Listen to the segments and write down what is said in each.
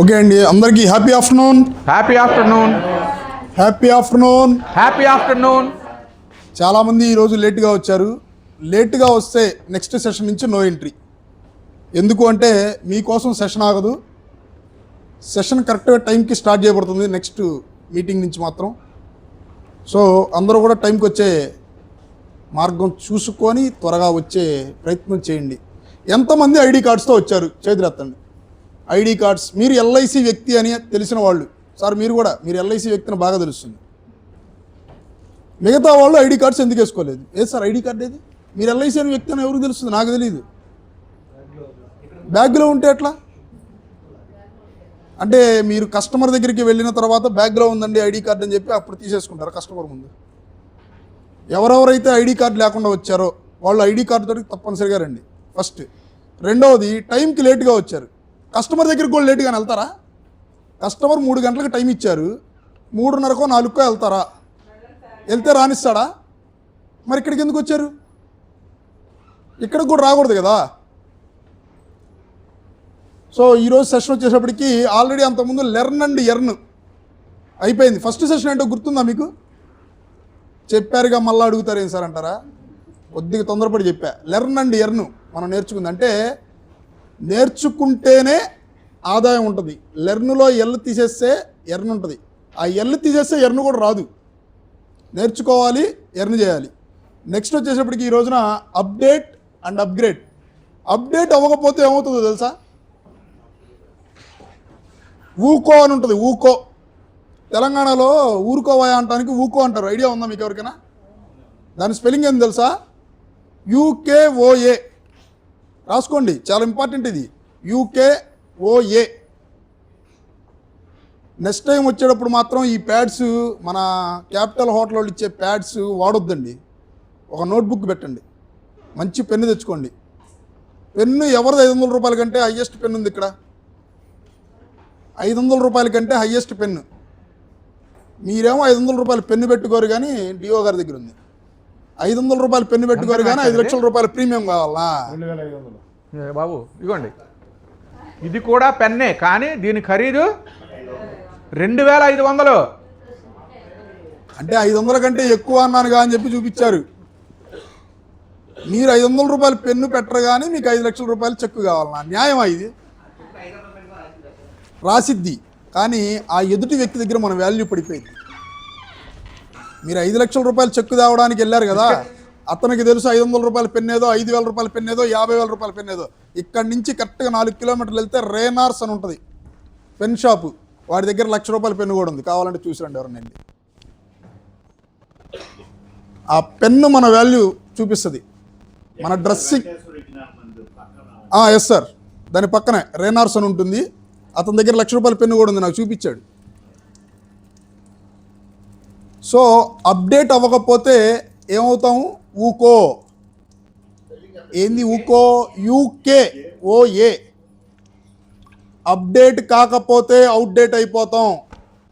Okay అండి, అందరికీ happy afternoon. Happy afternoon. Happy afternoon. Happy afternoon. చాలామంది ఈరోజు లేట్గా వచ్చారు. లేట్గా వస్తే నెక్స్ట్ సెషన్ నుంచి నో ఎంట్రీ. ఎందుకు అంటే మీకోసం సెషన్ ఆగదు. సెషన్ కరెక్ట్గా టైంకి స్టార్ట్ చేయబడుతుంది నెక్స్ట్ మీటింగ్ నుంచి మాత్రం. సో అందరూ కూడా టైంకి వచ్చే మార్గం చూసుకొని త్వరగా వచ్చే ప్రయత్నం చేయండి. ఎంతమంది ఐడి కార్డ్స్తో వచ్చారు చేతులెత్తండి. ఐడి కార్డ్స్, మీరు ఎల్ఐసి వ్యక్తి అని తెలిసిన వాళ్ళు, సార్ మీరు ఎల్ఐసి వ్యక్తిని బాగా తెలుస్తుంది. మిగతా వాళ్ళు ఐడి కార్డ్స్ ఎందుకు వేసుకోలేదు? ఏది సార్ ఐడి కార్డ్ ఏది? మీరు ఎల్ఐసి అనే వ్యక్తి అని ఎవరికి తెలుస్తుంది? నాకు తెలియదు. బ్యాగ్లో ఉంటే ఎట్లా అంటే మీరు కస్టమర్ దగ్గరికి వెళ్ళిన తర్వాత బ్యాగ్లో ఉందండి ఐడి కార్డ్ అని చెప్పి అప్పుడు తీసేసుకుంటారు కస్టమర్ ముందు. ఎవరెవరైతే ఐడి కార్డు లేకుండా వచ్చారో వాళ్ళు ఐడి కార్డు తోటి తప్పనిసరిగా రండి ఫస్ట్. రెండవది, టైంకి లేట్గా వచ్చారు. కస్టమర్ దగ్గరికి కూడా లేట్గానే వెళ్తారా? కస్టమర్ 3 గంటలకు టైం ఇచ్చారు, 3:30కో 4కో వెళ్తారా? వెళ్తే రానిస్తాడా? మరి ఇక్కడికి ఎందుకు వచ్చారు? ఇక్కడికి కూడా రాకూడదు కదా. సో ఈరోజు సెషన్ వచ్చేటప్పటికి ఆల్రెడీ అంతకుముందు లెర్న్ అండ్ ఎర్న్ అయిపోయింది. ఫస్ట్ సెషన్ ఏంటో గుర్తుందా మీకు? చెప్పారుగా, మళ్ళీ అడుగుతారు ఏం సార్ అంటారా? కొద్దిగా తొందరపడి చెప్పా. లెర్న్ అండ్ ఎర్న్ మనం నేర్చుకుంది అంటే నేర్చుకుంటేనే ఆదాయం ఉంటుంది. లెర్న్లో ఎల్ తీసేస్తే ఎర్న్ ఉంటుంది. ఆ ఎల్ తీసేస్తే ఎర్న్ కూడా రాదు. నేర్చుకోవాలి, ఎర్న్ చేయాలి. నెక్స్ట్ వచ్చేటప్పటికి ఈ రోజున అప్డేట్ అండ్ అప్గ్రేడ్. అప్డేట్ అవ్వకపోతే ఏమవుతుందో తెలుసా? ఊకో అని ఉంటుంది. ఊకో, తెలంగాణలో ఊరుకోవాయా అంటానికి ఊకో అంటారు. ఐడియా ఉందా మీకు ఎవరికైనా? దాని స్పెల్లింగ్ ఏం తెలుసా? UKOA. రాసుకోండి, చాలా ఇంపార్టెంట్ ఇది. UKOA. నెక్స్ట్ టైం వచ్చేటప్పుడు మాత్రం ఈ ప్యాడ్స్, మన క్యాపిటల్ హోటల్ వాళ్ళు ఇచ్చే ప్యాడ్స్ వాడొద్దండి. ఒక నోట్బుక్ పెట్టండి, మంచి పెన్ను తెచ్చుకోండి. పెన్ను ఎవరిది 500 రూపాయల కంటే హయ్యెస్ట్ పెన్ను ఉంది ఇక్కడ. 500 రూపాయల కంటే హయ్యెస్ట్ పెన్ను. మీరేమో 500 రూపాయల పెన్ను పెట్టుకోరు కానీ డిఓ గారి దగ్గర ఉంది. 500 రూపాయల పెన్ను పెట్టుకోరు కానీ 5 లక్షల రూపాయల ప్రీమియం కావాలా? బాబు ఇదిగోండి, ఇది కూడా పెన్నే కానీ దీని ఖరీదు 2500. అంటే 500 కంటే ఎక్కువ అన్నానుగా అని చెప్పి చూపించారు. మీరు 500 రూపాయల పెన్ను పెట్టరు కానీ మీకు 5 లక్షల రూపాయలు చెక్కు కావాలన్నా? న్యాయమా ఇది? రాసిద్ది, కానీ ఆ ఎదుటి వ్యక్తి దగ్గర మన వాల్యూ పడిపోయింది. మీరు 5 లక్షల రూపాయలు చెక్కు తేవడానికి వెళ్ళారు కదా, అతనికి తెలుసు 500 రూపాయల పెన్నేదో, 5000 రూపాయల పెన్నేదో, 50,000 రూపాయల పెన్నేదో. ఇక్కడి నుంచి కరెక్ట్గా 4 కిలోమీటర్లు వెళ్తే రేనార్స్ అని ఉంటుంది పెన్ షాపు. వాడి దగ్గర 1,00,000 రూపాయల పెన్ను కూడా ఉంది, కావాలంటే చూసిరండి ఎవరినండి. ఆ పెన్ను మన వాల్యూ చూపిస్తుంది. మన డ్రెస్సింగ్, ఎస్ సార్, దాని పక్కనే రేనార్స్ అని ఉంటుంది. అతని దగ్గర 1,00,000 రూపాయల పెన్ను కూడా ఉంది, నాకు చూపించాడు. సో అప్డేట్ అవ్వకపోతే ఏమవుతాము? ఊకో. ఏంది ఊకో? UKOA. అప్డేట్ కాకపోతే అవుట్డేట్ అయిపోతాం.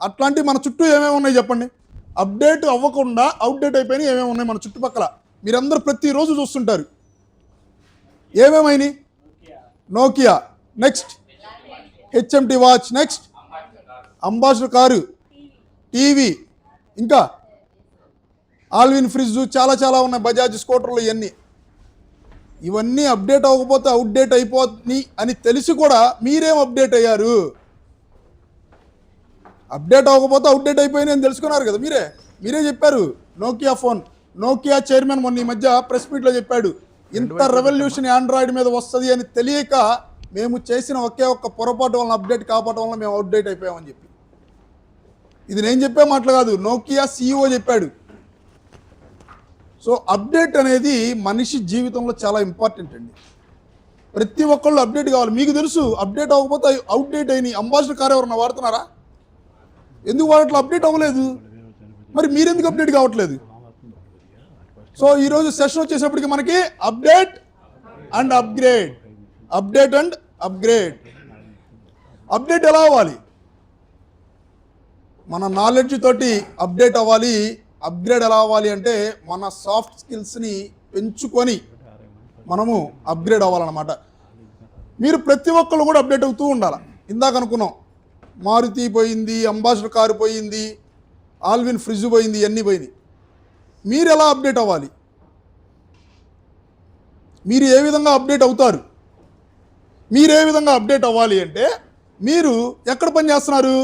అట్లాంటి మన చుట్టూ ఏమేమి ఉన్నాయి చెప్పండి? అప్డేట్ అవ్వకుండా అవుట్డేట్ అయిపోయినాయి ఏమేమి ఉన్నాయి మన చుట్టుపక్కల? మీరందరూ ప్రతిరోజు చూస్తుంటారు. ఏమేమైనాయి? Nokia, next HMT watch, next Ambassador car, TV, ఇంకా ఆల్విన్ ఫ్రిడ్జ్, చాలా ఉన్నాయి. బజాజ్ స్కూటర్లు, ఇవన్నీ అప్డేట్ అవ్వకపోతే అవుట్డేట్ అయిపోతుంది అని తెలిసి కూడా మీరేం అప్డేట్ అయ్యారు? అప్డేట్ అవ్వకపోతే అవుట్డేట్ అయిపోయింది అని తెలుసుకున్నారు కదా మీరే చెప్పారు. నోకియా ఫోన్, నోకియా చైర్మన్ మొన్న ఈ మధ్య ప్రెస్ మీట్లో చెప్పాడు, ఇంత రెవల్యూషన్ ఆండ్రాయిడ్ మీద వస్తుంది అని తెలియక మేము చేసిన ఒకే ఒక్క పొరపాటు వలన అప్డేట్ కాపాడటం వల్ల మేము అవుట్డేట్ అయిపోయామని చెప్పి. ఇది నేను చెప్పే మాటలు కాదు, నోకియా CEO చెప్పాడు. సో అప్డేట్ అనేది మనిషి జీవితంలో చాలా ఇంపార్టెంట్ అండి. ప్రతి ఒక్కళ్ళు అప్డేట్ కావాలి. మీకు తెలుసు అప్డేట్ అవ్వకపోతే అవుట్డేట్ అయినాయి. అంబాసిడర్ కార్ ఎవరన్నా వాడుతున్నారా? ఎందుకు వాడట్లా? అప్డేట్ అవ్వలేదు. మరి మీరెందుకు అప్డేట్ కావట్లేదు? సో ఈరోజు సెషన్ వచ్చేసప్పటికి మనకి update and upgrade. Update and upgrade. Update ఎలా అవ్వాలి? మన నాలెడ్జ్ తోటి అప్డేట్ అవ్వాలి. అప్గ్రేడ్ ఎలా అవ్వాలి అంటే మన సాఫ్ట్ స్కిల్స్ని పెంచుకొని మనము అప్గ్రేడ్ అవ్వాలన్నమాట. మీరు ప్రతి ఒక్కళ్ళు కూడా అప్డేట్ అవుతూ ఉండాలి. ఇందాక అనుకున్నాం మారుతి పోయింది, అంబాసిడర్ కారు పోయింది, ఆల్విన్ ఫ్రిడ్జ్ పోయింది, ఇవన్నీ పోయినాయి. మీరు ఎలా అప్డేట్ అవ్వాలి? మీరు ఏ విధంగా అప్డేట్ అవుతారు? మీరు ఏ విధంగా అప్డేట్ అవ్వాలి అంటే మీరు ఎక్కడ పని చేస్తున్నారు?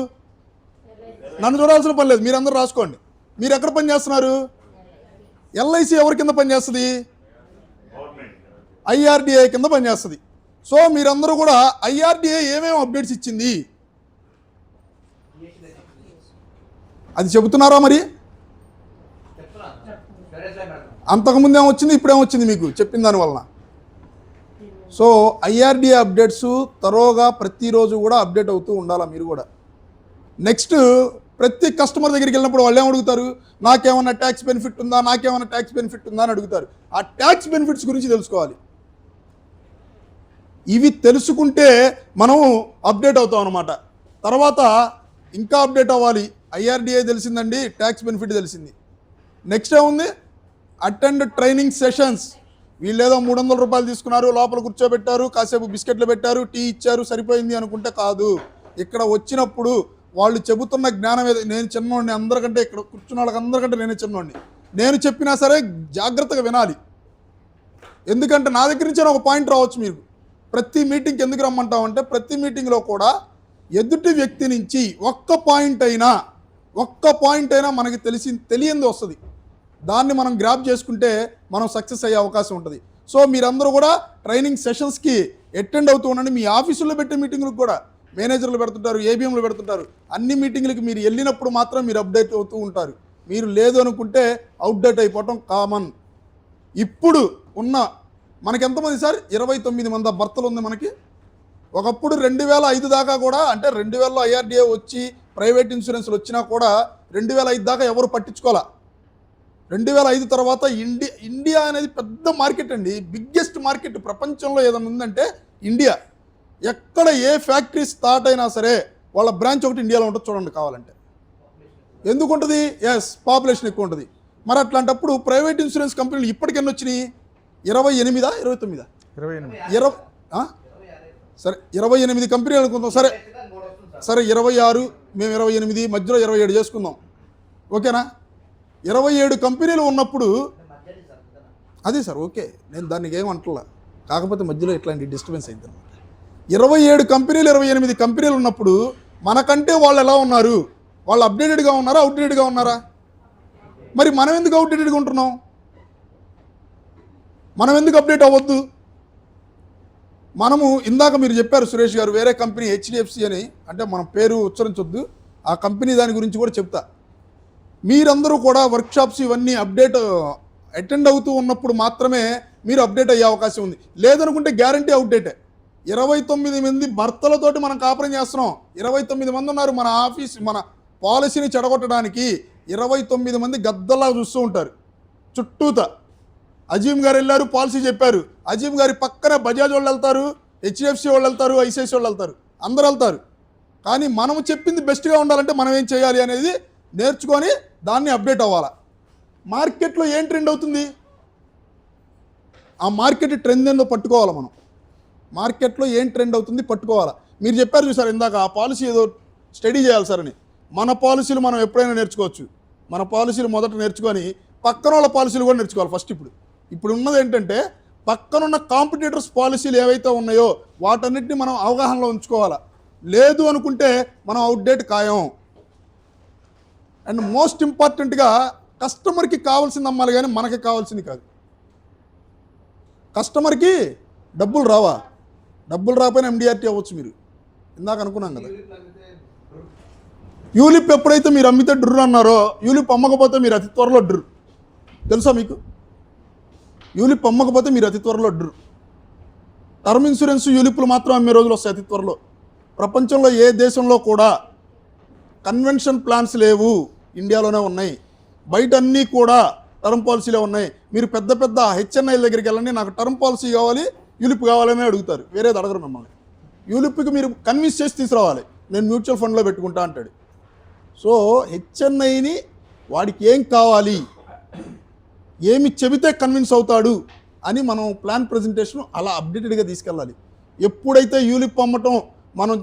నన్ను చూడాల్సిన పని లేదు, మీరందరూ రాసుకోండి. మీరు ఎక్కడ పని చేస్తున్నారు? ఎల్ఐసి ఎవరి కింద పనిచేస్తుంది? ఐఆర్డిఏ కింద పనిచేస్తుంది. సో మీరందరూ కూడా ఐఆర్డిఏ ఏమేమి అప్డేట్స్ ఇచ్చింది అది చెబుతున్నారా? మరి అంతకుముందు ఏమొచ్చింది, ఇప్పుడేమొచ్చింది మీకు చెప్పిన దానివలన? సో ఐఆర్డిఏ అప్డేట్స్ తరోగా ప్రతిరోజు కూడా అప్డేట్ అవుతూ ఉండాలా మీరు కూడా. నెక్స్ట్ ప్రతి కస్టమర్ దగ్గరికి వెళ్ళినప్పుడు వాళ్ళు ఏం అడుగుతారు? నాకేమన్నా ట్యాక్స్ బెనిఫిట్ ఉందా, నాకేమన్నా ట్యాక్స్ బెనిఫిట్ ఉందా అని అడుగుతారు. ఆ ట్యాక్స్ బెనిఫిట్స్ గురించి తెలుసుకోవాలి. ఇవి తెలుసుకుంటే మనం అప్డేట్ అవుతాం అన్నమాట. తర్వాత ఇంకా అప్డేట్ అవ్వాలి. ఐఆర్డిఏ తెలిసిందండి, ట్యాక్స్ బెనిఫిట్ తెలిసింది. నెక్స్ట్ ఏముంది? Attend training sessions. వీళ్ళేదో 300 రూపాయలు తీసుకున్నారు, లోపల కూర్చోబెట్టారు, కాసేపు బిస్కెట్లు పెట్టారు, టీ ఇచ్చారు, సరిపోయింది అనుకుంటే కాదు. ఇక్కడ వచ్చినప్పుడు వాళ్ళు చెబుతున్న జ్ఞానం ఏదో, నేను చిన్నోడిని, అందరికంటే ఇక్కడ కూర్చున్న వాళ్ళకి అందరికంటే నేనే చిన్నోడిని, నేను చెప్పినా సరే జాగ్రత్తగా వినాలి. ఎందుకంటే నా దగ్గర నుంచి ఒక పాయింట్ రావచ్చు. మీరు ప్రతి మీటింగ్కి ఎందుకు రమ్మంటామంటే ప్రతి మీటింగ్లో కూడా ఎదుటి వ్యక్తి నుంచి ఒక్క పాయింట్ అయినా మనకి తెలియంది వస్తుంది. దాన్ని మనం గ్రాప్ చేసుకుంటే మనం సక్సెస్ అయ్యే అవకాశం ఉంటుంది. సో మీరందరూ కూడా ట్రైనింగ్ సెషన్స్కి అటెండ్ అవుతూ ఉండండి. మీ ఆఫీసుల్లో పెట్టే మీటింగ్లకు కూడా మేనేజర్లు పెడుతుంటారు, ఏబిఎంలు పెడుతుంటారు. అన్ని మీటింగ్లకి మీరు వెళ్ళినప్పుడు మాత్రం మీరు అప్డేట్ అవుతూ ఉంటారు. మీరు లేదు అనుకుంటే అవుట్డేట్ అయిపోవటం కామన్. ఇప్పుడు ఉన్న మనకి ఎంతమంది సార్? 29 మంది భర్తలు ఉంది మనకి. ఒకప్పుడు 2005 దాకా కూడా, అంటే 2000లో ఐఆర్డిఏ వచ్చి ప్రైవేట్ ఇన్సూరెన్స్లు వచ్చినా కూడా 2005 దాకా ఎవరు పట్టించుకోవాలా. 2005 తర్వాత ఇండియా అనేది పెద్ద మార్కెట్ అండి, బిగ్గెస్ట్ మార్కెట్ ప్రపంచంలో ఏదైనా ఉందంటే ఇండియా. ఎక్కడ ఏ ఫ్యాక్టరీ స్టార్ట్ అయినా సరే వాళ్ళ బ్రాంచ్ ఒకటి ఇండియాలో ఉంటుంది. చూడండి కావాలంటే. ఎందుకు ఉంటుంది? ఎస్, పాపులేషన్ ఎక్కువ ఉంటుంది. మరి అట్లాంటప్పుడు ప్రైవేట్ ఇన్సూరెన్స్ కంపెనీలు ఇప్పటికి ఎన్ని వచ్చినాయి? 28 29 సరే 28 కంపెనీలు అనుకుందాం. సరే 26, మేము 28, మధ్యలో 27 చేసుకుందాం. ఓకేనా? 27 కంపెనీలు ఉన్నప్పుడు అదే సార్, ఓకే, నేను దానికి ఏమంటలా. కాకపోతే మధ్యలో ఇట్లాంటి డిస్టర్బెన్స్ అయింది అనమాట. 27 కంపెనీలు 28 కంపెనీలు ఉన్నప్పుడు మనకంటే వాళ్ళు ఎలా ఉన్నారు? వాళ్ళు అప్డేటెడ్గా ఉన్నారా, అవుట్డేటెడ్గా ఉన్నారా? మరి మనం ఎందుకు అవుట్డేటెడ్గా ఉంటున్నాం? మనం ఎందుకు అప్డేట్ అవ్వద్దు? మనము ఇందాక మీరు చెప్పారు సురేష్ గారు, వేరే కంపెనీ హెచ్డిఎఫ్సి అని, అంటే మనం పేరు ఉచ్చరించొద్దు, ఆ కంపెనీ దాని గురించి కూడా చెప్తా. మీరందరూ కూడా వర్క్షాప్స్ ఇవన్నీ అటెండ్ అవుతూ ఉన్నప్పుడు మాత్రమే మీరు అప్డేట్ అయ్యే అవకాశం ఉంది. లేదనుకుంటే గ్యారంటీ అవుట్డేటే. 29 మంది భర్తలతోటి మనం కాపురం చేస్తున్నాం. 29 మంది ఉన్నారు మన ఆఫీస్, మన పాలసీని చెడగొట్టడానికి. 29 మంది గద్దల్లా చూస్తూ ఉంటారు చుట్టూత. అజీమ్ గారు వెళ్ళారు, పాలసీ చెప్పారు. అజీమ్ గారి పక్కన బజాజ్ వాళ్ళు వెళ్తారు, హెచ్డిఎఫ్సి వాళ్ళు వెళ్తారు, ఐసిఐసి వాళ్ళు వెళ్తారు, అందరు వెళ్తారు. కానీ మనము చెప్పింది బెస్ట్గా ఉండాలంటే మనం ఏం చేయాలి అనేది నేర్చుకొని దాన్ని అప్డేట్ అవ్వాలా. మార్కెట్లో ఏం ట్రెండ్ అవుతుంది, ఆ మార్కెట్ ట్రెండ్ ఏందో పట్టుకోవాలి మనం. మార్కెట్లో ఏం ట్రెండ్ అవుతుంది పట్టుకోవాలా. మీరు చెప్పారు చూసారు ఇందాక, ఆ పాలసీ ఏదో స్టడీ చేయాలి సార్ అని. మన పాలసీలు మనం ఎప్పుడైనా నేర్చుకోవచ్చు. మన పాలసీలు మొదట నేర్చుకొని పక్కన వాళ్ళ పాలసీలు కూడా నేర్చుకోవాలి ఫస్ట్. ఇప్పుడు ఉన్నది ఏంటంటే పక్కనున్న కాంపిటీటర్స్ పాలసీలు ఏవైతే ఉన్నాయో వాటన్నిటిని మనం అవగాహనలో ఉంచుకోవాలా. లేదు అనుకుంటే మనం అవుట్డేట్ ఖాయం. అండ్ మోస్ట్ ఇంపార్టెంట్గా కస్టమర్కి కావాల్సింది అమ్మాలి, కానీ మనకి కావాల్సింది కాదు. కస్టమర్కి డబ్బులు రావా? డబ్బులు రాకపోయినా ఎండిఆర్టీ అవ్వచ్చు. మీరు ఇందాక అనుకున్నాం కదా, యూలిప్ ఎప్పుడైతే మీరు అమ్మితే డ్రు అన్నారో, యూలిప్ అమ్మకపోతే మీరు అతి త్వరలో డ్రు. తెలుసా మీకు? యూలిప్ అమ్మకపోతే మీరు అతి త్వరలో డ్రు. టర్మ్ ఇన్సూరెన్స్ యూలిప్లు మాత్రం అమ్మే రోజులు వస్తాయి అతి త్వరలో. ప్రపంచంలో ఏ దేశంలో కూడా కన్వెన్షన్ ప్లాన్స్ లేవు, ఇండియాలోనే ఉన్నాయి. బయట అన్నీ కూడా టర్మ్ పాలసీలే ఉన్నాయి. మీరు పెద్ద పెద్ద హెచ్ఎన్ఐల దగ్గరికి వెళ్ళండి, నాకు టర్మ్ పాలసీ కావాలి, యూలిప్ కావాలని అడుగుతారు, వేరేది అడగరు మిమ్మల్ని. యూలిప్కి మీరు కన్విన్స్ చేసి తీసుకురావాలి, నేను మ్యూచువల్ ఫండ్లో పెట్టుకుంటా అంటాడు. సో హెచ్ఎన్ఐని వాడికి ఏం కావాలి, ఏమి చెబితే కన్విన్స్ అవుతాడు అని మనం ప్లాన్ ప్రజెంటేషన్ అలా అప్డేటెడ్గా తీసుకెళ్ళాలి. ఎప్పుడైతే యూలిప్ అమ్మటం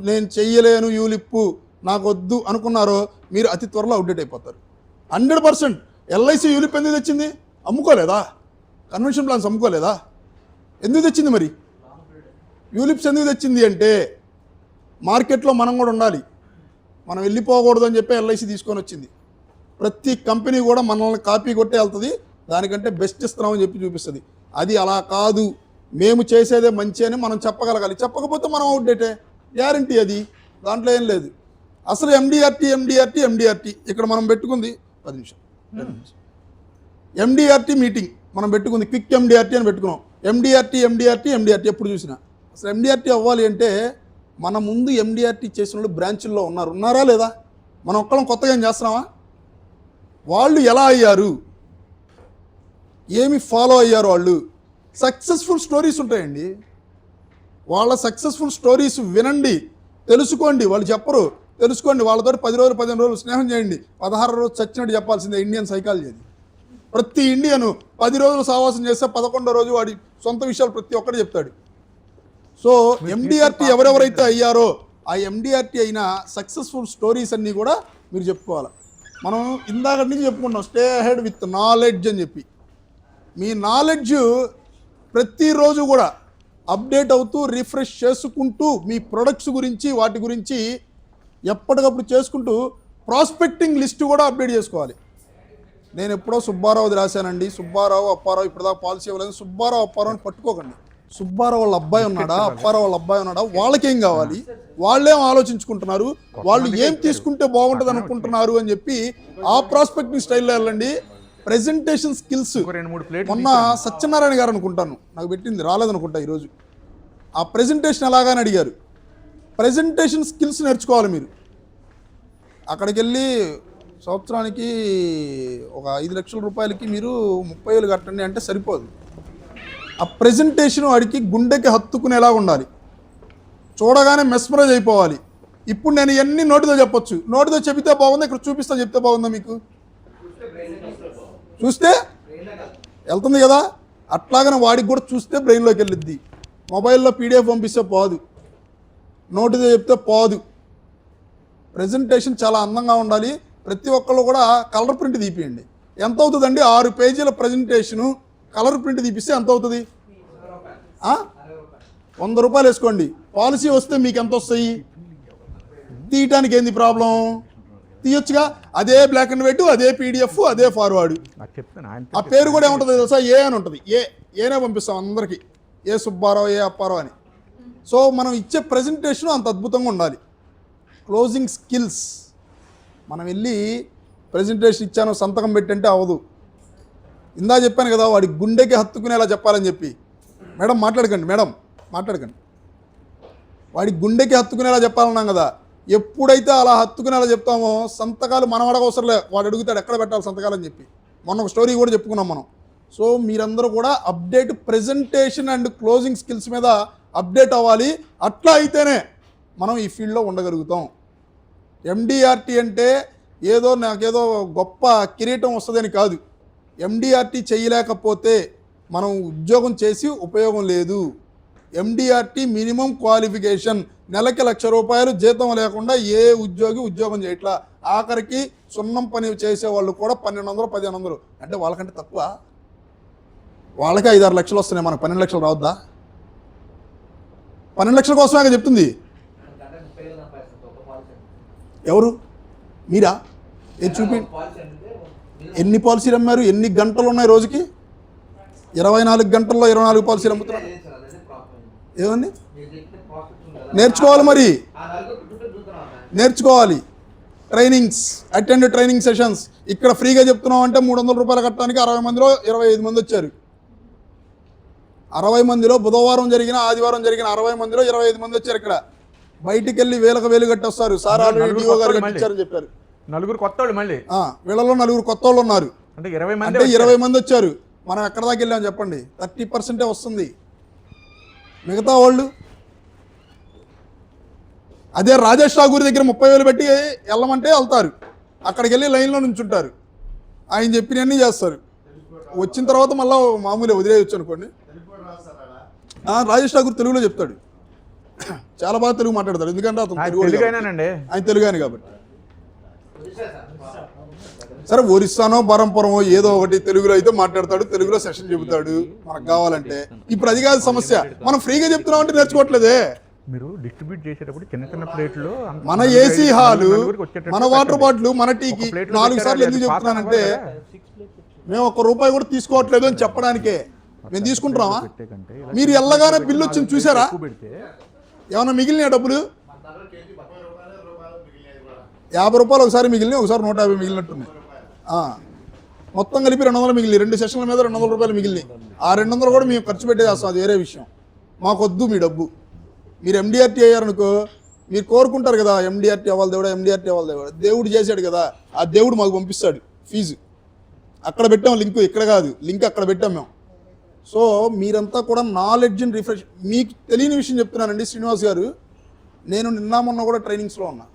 నేను చెయ్యలేను, యూలిప్పు నాకు వద్దు అనుకున్నారో మీరు అతి త్వరలో అవుట్డేట్ అయిపోతారు. 100%. ఎల్ఐసి యూలిప్ ఎందుకు తెచ్చింది? అమ్ముకోలేదా? కన్వెన్షన్ ప్లాన్స్ అమ్ముకోలేదా? ఎందుకు తెచ్చింది మరి? యూలిప్స్ ఎందుకు తెచ్చింది అంటే మార్కెట్లో మనం కూడా ఉండాలి, మనం వెళ్ళిపోకూడదు అని చెప్పి ఎల్ఐసి తీసుకొని వచ్చింది. ప్రతి కంపెనీ కూడా మనల్ని కాపీ కొట్టే వెళ్తుంది, దానికంటే బెస్ట్ ఇస్తున్నామని చెప్పి చూపిస్తుంది. అది అలా కాదు, మేము చేసేదే మంచి అని మనం చెప్పగలగాలి. చెప్పకపోతే మనం అవుట్డేటే, గ్యారంటీ అది, దాంట్లో ఏం లేదు. అసలు ఎండిఆర్టీ ఇక్కడ మనం పెట్టుకుంది 10 నిమిషాలు ఎండిఆర్టీ మీటింగ్ మనం పెట్టుకుంది, క్విక్ ఎండిఆర్టీ అని పెట్టుకున్నాం. ఎండిఆర్టీ ఎప్పుడు చూసినా అసలు ఎండిఆర్టీ అవ్వాలి అంటే మన ముందు ఎండిఆర్టీ చేసిన వాళ్ళు బ్రాంచుల్లో ఉన్నారా లేదా? మనం ఒక్కళ్ళం కొత్తగా ఏం చేస్తున్నామా? వాళ్ళు ఎలా అయ్యారు, ఏమి ఫాలో అయ్యారు, వాళ్ళు సక్సెస్ఫుల్ స్టోరీస్ ఉంటాయండి. వాళ్ళ సక్సెస్ఫుల్ స్టోరీస్ వినండి, తెలుసుకోండి. వాళ్ళు చెప్పరు, తెలుసుకోండి. వాళ్ళతో 10 రోజులు 15 రోజులు స్నేహం చేయండి. 16 రోజు చచ్చినట్టు చెప్పాల్సిందే ఇండియన్ సైకాలజీ అది. ప్రతి ఇండియను 10 రోజులు సావాసం చేస్తే 11వ రోజు వాడి సొంత విషయాలు ప్రతి ఒక్కటి చెప్తాడు. సో ఎండిఆర్టీ ఎవరెవరైతే అయ్యారో ఆ ఎండిఆర్టీ అయిన సక్సెస్ఫుల్ స్టోరీస్ అన్నీ కూడా మీరు చెప్పుకోవాలి. మనం ఇందాక నుంచి చెప్పుకుంటాం స్టే అహెడ్ విత్ నాలెడ్జ్ అని చెప్పి. మీ నాలెడ్జ్ ప్రతిరోజు కూడా అప్డేట్ అవుతూ రిఫ్రెష్ చేసుకుంటూ మీ ప్రొడక్ట్స్ గురించి వాటి గురించి ఎప్పటికప్పుడు చేసుకుంటూ ప్రాస్పెక్టింగ్ లిస్ట్ కూడా అప్డేట్ చేసుకోవాలి. నేను ఎప్పుడో సుబ్బారావుది రాశానండి, సుబ్బారావు అప్పారావు ఇప్పటిదాకా పాలసీ ఇవ్వలేదు. సుబ్బారావు అప్పారావు అని పట్టుకోకండి. సుబ్బారావు వాళ్ళ అబ్బాయి ఉన్నాడా, అప్పారావు వాళ్ళ అబ్బాయి ఉన్నాడా, వాళ్ళకేం కావాలి, వాళ్ళేం ఆలోచించుకుంటున్నారు, వాళ్ళు ఏం తీసుకుంటే బాగుంటుంది అనుకుంటున్నారు అని చెప్పి ఆ ప్రాస్పెక్టింగ్ స్టైల్లో వెళ్ళండి. ప్రెజెంటేషన్ స్కిల్స్ మొన్న సత్యనారాయణ గారు అనుకుంటాను నాకు పెట్టింది, రాలేదనుకుంటా ఈరోజు. ఆ ప్రెజెంటేషన్ ఎలాగాని అడిగారు. ప్రెజెంటేషన్ స్కిల్స్ నేర్చుకోవాలి మీరు. అక్కడికి వెళ్ళి సంవత్సరానికి ఒక 5 లక్షల రూపాయలకి మీరు 30,000 కట్టండి అంటే సరిపోదు. ఆ ప్రెజెంటేషన్ వాడికి గుండెకి హత్తుకునేలా ఉండాలి, చూడగానే మెస్మరైజ్ అయిపోవాలి. ఇప్పుడు నేను ఎన్ని నోటితో చెప్పొచ్చు, నోటితో చెబితే బాగుందా, ఇక్కడ చూపిస్తా చెప్తే బాగుందా? మీకు చూస్తే వెళ్తుంది కదా, అట్లాగనే వాడికి కూడా చూస్తే బ్రెయిన్లోకి వెళ్ళిద్ది. మొబైల్లో పీడిఎఫ్ పంపిస్తే పోదు, నోటితో చెప్తే పోదు. ప్రెజెంటేషన్ చాలా అందంగా ఉండాలి. ప్రతి ఒక్కళ్ళు కూడా కలర్ ప్రింట్ తీపియండి. ఎంత అవుతుందండి? 6 పేజీల ప్రెజెంటేషను కలర్ ప్రింట్ తీపిస్తే ఎంత అవుతుంది? 100 రూపాయలు వేసుకోండి. పాలసీ వస్తే మీకు ఎంత వస్తాయి? తీయటానికి ఏంది ప్రాబ్లం? తీయొచ్చుగా. అదే బ్లాక్ అండ్ వైట్, అదే పీడిఎఫ్, అదే ఫార్వర్డ్. ఆ పేరు కూడా ఏముంటుంది తెలుసా? ఏ అని ఉంటుంది. ఏనే పంపిస్తాం అందరికీ, ఏ సుబ్బారావు, ఏ అప్పారావు అని. సో మనం ఇచ్చే ప్రెజెంటేషన్ అంత అద్భుతంగా ఉండాలి. క్లోజింగ్ స్కిల్స్, మనం వెళ్ళి ప్రెజెంటేషన్ ఇచ్చాను సంతకం పెట్టంటే అవ్వదు. ఇందా చెప్పాను కదా, వాడి గుండెకి హత్తుకునేలా చెప్పాలని చెప్పి. మేడం మాట్లాడకండి. వాడి గుండెకి హత్తుకునేలా చెప్పాలన్నాం కదా. ఎప్పుడైతే అలా హత్తుకునేలా చెప్తామో సంతకాలు మనం అడగవసరం లే, వాడు అడుగుతాడు ఎక్కడ పెట్టాలి సంతకాలు అని చెప్పి. మొన్న ఒక స్టోరీ కూడా చెప్పుకున్నాం మనం. సో మీరందరూ కూడా update presentation and closing skills మీద అప్డేట్ అవ్వాలి. అట్లా అయితేనే మనం ఈ ఫీల్డ్లో ఉండగలుగుతాం. ఎండిఆర్టీ అంటే ఏదో నాకేదో గొప్ప కిరీటం వస్తుందని కాదు. ఎండిఆర్టీ చేయలేకపోతే మనం ఉద్యోగం చేసి ఉపయోగం లేదు. ఎండిఆర్టీ మినిమం క్వాలిఫికేషన్, నెలకి 1,00,000 రూపాయలు జీతం లేకుండా ఏ ఉద్యోగి ఉద్యోగం చేయట్లా. ఆఖరికి సున్నం పని చేసేవాళ్ళు కూడా 1,200, 1,500 అంటే వాళ్ళకంటే తక్కువ. వాళ్ళకి 5-6 లక్షలు వస్తున్నాయి, మనకు 12 లక్షలు రావద్దా? 12 లక్షల కోసమే చెప్తుంది. ఎవరు? మీరా? ఏం చూపి, ఎన్ని పాలసీలు అమ్మారు, ఎన్ని గంటలు ఉన్నాయి రోజుకి? 24 గంటల్లో 24 పాలసీలు అమ్ముతున్నారు. ఏమండి నేర్చుకోవాలి, మరి నేర్చుకోవాలి. Trainings, attend training sessions. ఇక్కడ ఫ్రీగా చెప్తున్నాం అంటే 300 రూపాయలు కట్టడానికి 60 మందిలో 25 మంది వచ్చారు. 60 మందిలో బుధవారం జరిగిన, ఆదివారం జరిగిన 60 మందిలో 25 మంది వచ్చారు. ఇక్కడ బయటికి వెళ్ళి వేలు కట్టి వస్తారు. సార్ ఆల్రెడీ డిఓ గారు కట్టించారని చెప్పారు. 4 కొత్త వాళ్ళు, మళ్ళీ వీళ్ళలో 4 కొత్త వాళ్ళు ఉన్నారు. అంటే 20 మంది వచ్చారు. మనం ఎక్కడ దాకా వెళ్ళామని చెప్పండి? 30% వస్తుంది. మిగతా వాళ్ళు అదే రాజేష్ ఠాగూర్ దగ్గర 30,000 పెట్టి వెళ్ళమంటే వెళ్తారు. అక్కడికి వెళ్ళి లైన్లో నుంచుంటారు. ఆయన చెప్పినవన్నీ చేస్తారు. వచ్చిన తర్వాత మళ్ళీ మామూలుగా వదిలేయచ్చు అనుకోండి. రాజేష్ ఠాగూర్ తెలుగులో చెప్తాడు. చాలా బాగా తెలుగు మాట్లాడతాడు, ఎందుకంటే అతను తెలుగు తెలుగైనానండి. ఆయన తెలుగు ఆయన కాబట్టి. సరే ఒరిస్సానో పరంపరమో ఏదో ఒకటి తెలుగులో అయితే మాట్లాడతాడు, తెలుగులో సెషన్ చెబుతాడు మనకు కావాలంటే. ఇప్పుడు అది కాదు సమస్య, మనం ఫ్రీగా చెప్తున్నామంటే నేర్చుకోవట్లేదే. మీరు డిస్ట్రిబ్యూట్ చేసేటప్పుడు చిన్న చిన్న ప్లేట్లు మన ఏసీ హాలు, మన వాటర్ బాటిల్, మన టీకి 4 సార్లు ఎందుకు చెప్తున్నానంటే మేము ₹1 కూడా తీసుకోవట్లేదు అని చెప్పడానికే. మేము తీసుకుంటున్నామా? మీరు ఎల్లగానే బిల్లు వచ్చింది చూసారా? ఏమన్నా మిగిలిన డబ్బులు ₹50 ఒకసారి మిగిలినాయి, ఒకసారి 150 మిగిలినట్టున్నాయి. మొత్తం కలిపి 200 మిగిలినాయి. 2 సెషన్ల మీద ₹200 మిగిలినాయి. ఆ 200 కూడా మేము ఖర్చు పెట్టేస్తాం, అది వేరే విషయం. మాకొద్దు మీ డబ్బు. మీరు MDRT అయ్యారనుకో, మీరు కోరుకుంటారు కదా MDRT అవ్వాలి దేవుడా, MDRT అవ్వాలి దేవుడా. దేవుడు చేశాడు కదా, ఆ దేవుడు మాకు పంపిస్తాడు ఫీజు. అక్కడ పెట్టాం లింక్, ఇక్కడ కాదు లింక్, అక్కడ పెట్టాం మేము. సో మీరంతా కూడా నాలెడ్జ్ని రిఫ్రెష్. మీకు తెలియని విషయం చెప్తున్నానండి శ్రీనివాస్ గారు, నేను నిన్న మొన్న కూడా ట్రైనింగ్స్లో ఉన్నా.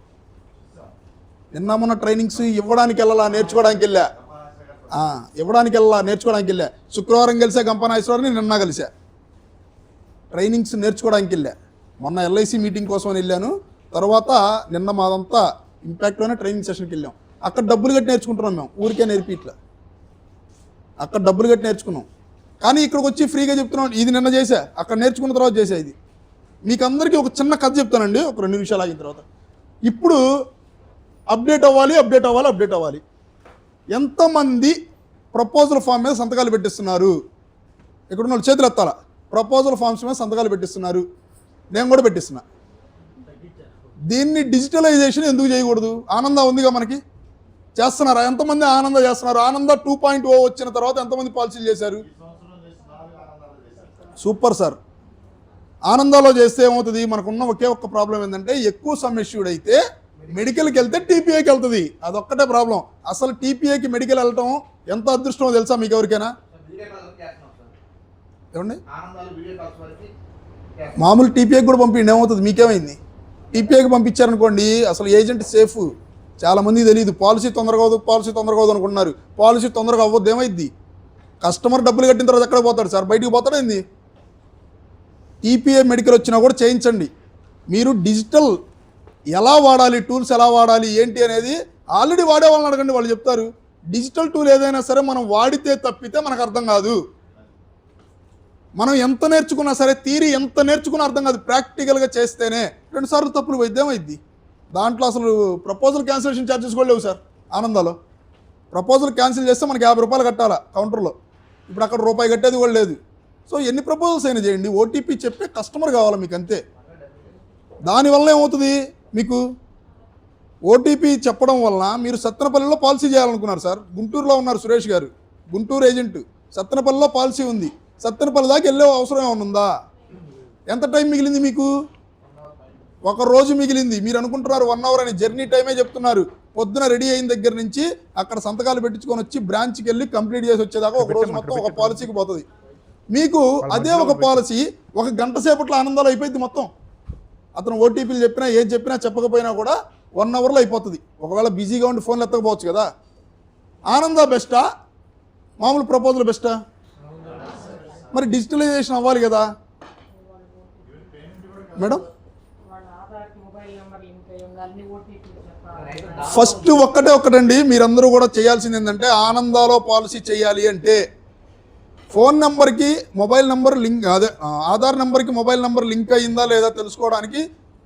నిన్న మొన్న ట్రైనింగ్స్ ఇవ్వడానికి వెళ్ళాలా, నేర్చుకోవడానికి వెళ్ళా. ఇవ్వడానికి వెళ్ళాలా, నేర్చుకోవడానికి వెళ్ళా. శుక్రవారం కలిసా గంపనాశ్వరాన్ని, నిన్న కలిసా. ట్రైనింగ్స్ నేర్చుకోవడానికి వెళ్ళా. మొన్న LIC మీటింగ్ కోసం వెళ్ళాను. తర్వాత నిన్న మాదంతా ఇంపాక్ట్లోనే ట్రైనింగ్ సెషన్కి వెళ్ళాం. అక్కడ డబ్బులు కట్టి నేర్చుకుంటున్నాం మేము, ఊరికే నేర్పిట్లా. అక్కడ డబ్బులు కట్టి నేర్చుకున్నాం, కానీ ఇక్కడికి వచ్చి ఫ్రీగా చెప్తున్నాం. ఇది నిన్న చేశా, అక్కడ నేర్చుకున్న తర్వాత చేసా. ఇది మీకు అందరికీ ఒక చిన్న కథ చెప్తానండి, ఒక 2 నిమిషాలు ఆగిన తర్వాత. ఇప్పుడు అప్డేట్ అవ్వాలి. ఎంతమంది ప్రపోజల్ ఫామ్ మీద సంతకాలు పెట్టిస్తున్నారు? ఇక్కడున్న వాళ్ళు చేతులు ఎత్తాలా. ప్రపోజల్ ఫామ్స్ మీద సంతకాలు పెట్టిస్తున్నారు, నేను కూడా పెట్టిస్తున్నా. దీన్ని డిజిటలైజేషన్ ఎందుకు చేయకూడదు? ఆనంద ఉందిగా మనకి, చేస్తున్నారా? ఎంతమంది ఆనంద చేస్తున్నారు? ఆనంద 2.0 వచ్చిన తర్వాత ఎంతమంది పాలసీలు చేశారు? Super sir. ఆనందాలో చేస్తే ఏమవుతుంది? మనకున్న ఒకే ఒక్క ప్రాబ్లం ఏంటంటే, ఎక్కువ సమ్ ఇష్యూడ్ అయితే మెడికల్కి వెళ్తే TPAకి వెళ్తుంది. అదొక్కటే ప్రాబ్లం. అసలు TPAకి మెడికల్ వెళ్ళటం ఎంత అదృష్టమో తెలుసా మీకు ఎవరికైనా? ఏమండి, మామూలు TPAకి కూడా పంపిండి, ఏమవుతుంది? మీకేమైంది? TPAకి పంపించారనుకోండి, అసలు ఏజెంట్ సేఫ్. చాలామంది తెలియదు. పాలసీ తొందరగా అవ్వదు అనుకుంటున్నారు. పాలసీ తొందరగా అవ్వద్దు, ఏమైద్ది? కస్టమర్ డబ్బులు కట్టిన తర్వాత ఎక్కడ పోతాడు సార్? బయటికి పోతాడు ఏంది? TPA మెడికల్ వచ్చినా కూడా చేయించండి. మీరు డిజిటల్ ఎలా వాడాలి, టూల్స్ ఎలా వాడాలి ఏంటి అనేది ఆల్రెడీ వాడే వాళ్ళని అడగండి, వాళ్ళు చెప్తారు. డిజిటల్ టూల్ ఏదైనా సరే మనం వాడితే తప్పితే మనకు అర్థం కాదు. మనం ఎంత నేర్చుకున్నా సరే, థియరీ ఎంత నేర్చుకున్నా అర్థం కాదు. ప్రాక్టికల్గా చేస్తేనే. 2 సార్లు తప్పులు వైద్యమైద్ది. దాంట్లో అసలు ప్రపోజల్ క్యాన్సిలేషన్ ఛార్జెస్ కూడా లేవు సార్ ఆనందాలో. ప్రపోజల్ క్యాన్సిల్ చేస్తే మనకి ₹50 కట్టాలా కౌంటర్లో. ఇప్పుడు అక్కడ ₹1 కట్టేది కూడా లేదు. సో ఎన్ని ప్రపోజల్స్ అయినా చేయండి, OTP చెప్పే కస్టమర్ కావాలా మీకు, అంతే. దానివల్ల ఏమవుతుంది? మీకు OTP చెప్పడం వలన మీరు సత్తెనపల్లిలో పాలసీ చేయాలనుకున్నారు సార్. గుంటూరులో ఉన్నారు సురేష్ గారు, గుంటూరు ఏజెంట్. సత్తెనపల్లిలో పాలసీ ఉంది. సత్తెనపల్లి దాకా వెళ్ళే అవసరం ఏమైనా ఉందా? ఎంత టైం మిగిలింది మీకు? 1 రోజు మిగిలింది. మీరు అనుకుంటున్నారు 1 అవర్ అని. జర్నీ టైమే చెప్తున్నారు. పొద్దున రెడీ అయిన దగ్గర నుంచి అక్కడ సంతకాలు పెట్టించుకొని వచ్చి బ్రాంచ్కి వెళ్ళి కంప్లీట్ చేసి వచ్చేదాకా 1 రోజు మొత్తం ఒక పాలసీకి పోతుంది. మీకు అదే ఒక పాలసీ 1 గంట సేపట్లో ఆనందాలు అయిపోయింది మొత్తం. అతను OTPలు చెప్పినా, ఏం చెప్పినా, చెప్పకపోయినా కూడా 1 అవర్లో అయిపోతుంది. ఒకవేళ బిజీగా ఉండి ఫోన్లు ఎత్తకపోవచ్చు కదా. ఆనంద బెస్టా, మామూలు ప్రపోజల్ బెస్టా? మరి డిజిటలైజేషన్ అవ్వాలి కదా మేడం. ఫస్ట్ ఒక్కటండి, మీరందరూ కూడా చేయాల్సింది ఏంటంటే, ఆనందాలో పాలసీ చేయాలి అంటే ఫోన్ నెంబర్కి మొబైల్ నెంబర్ లింక్, అదే ఆధార్ నెంబర్కి మొబైల్ నెంబర్ లింక్ అయ్యిందా లేదా తెలుసుకోవడానికి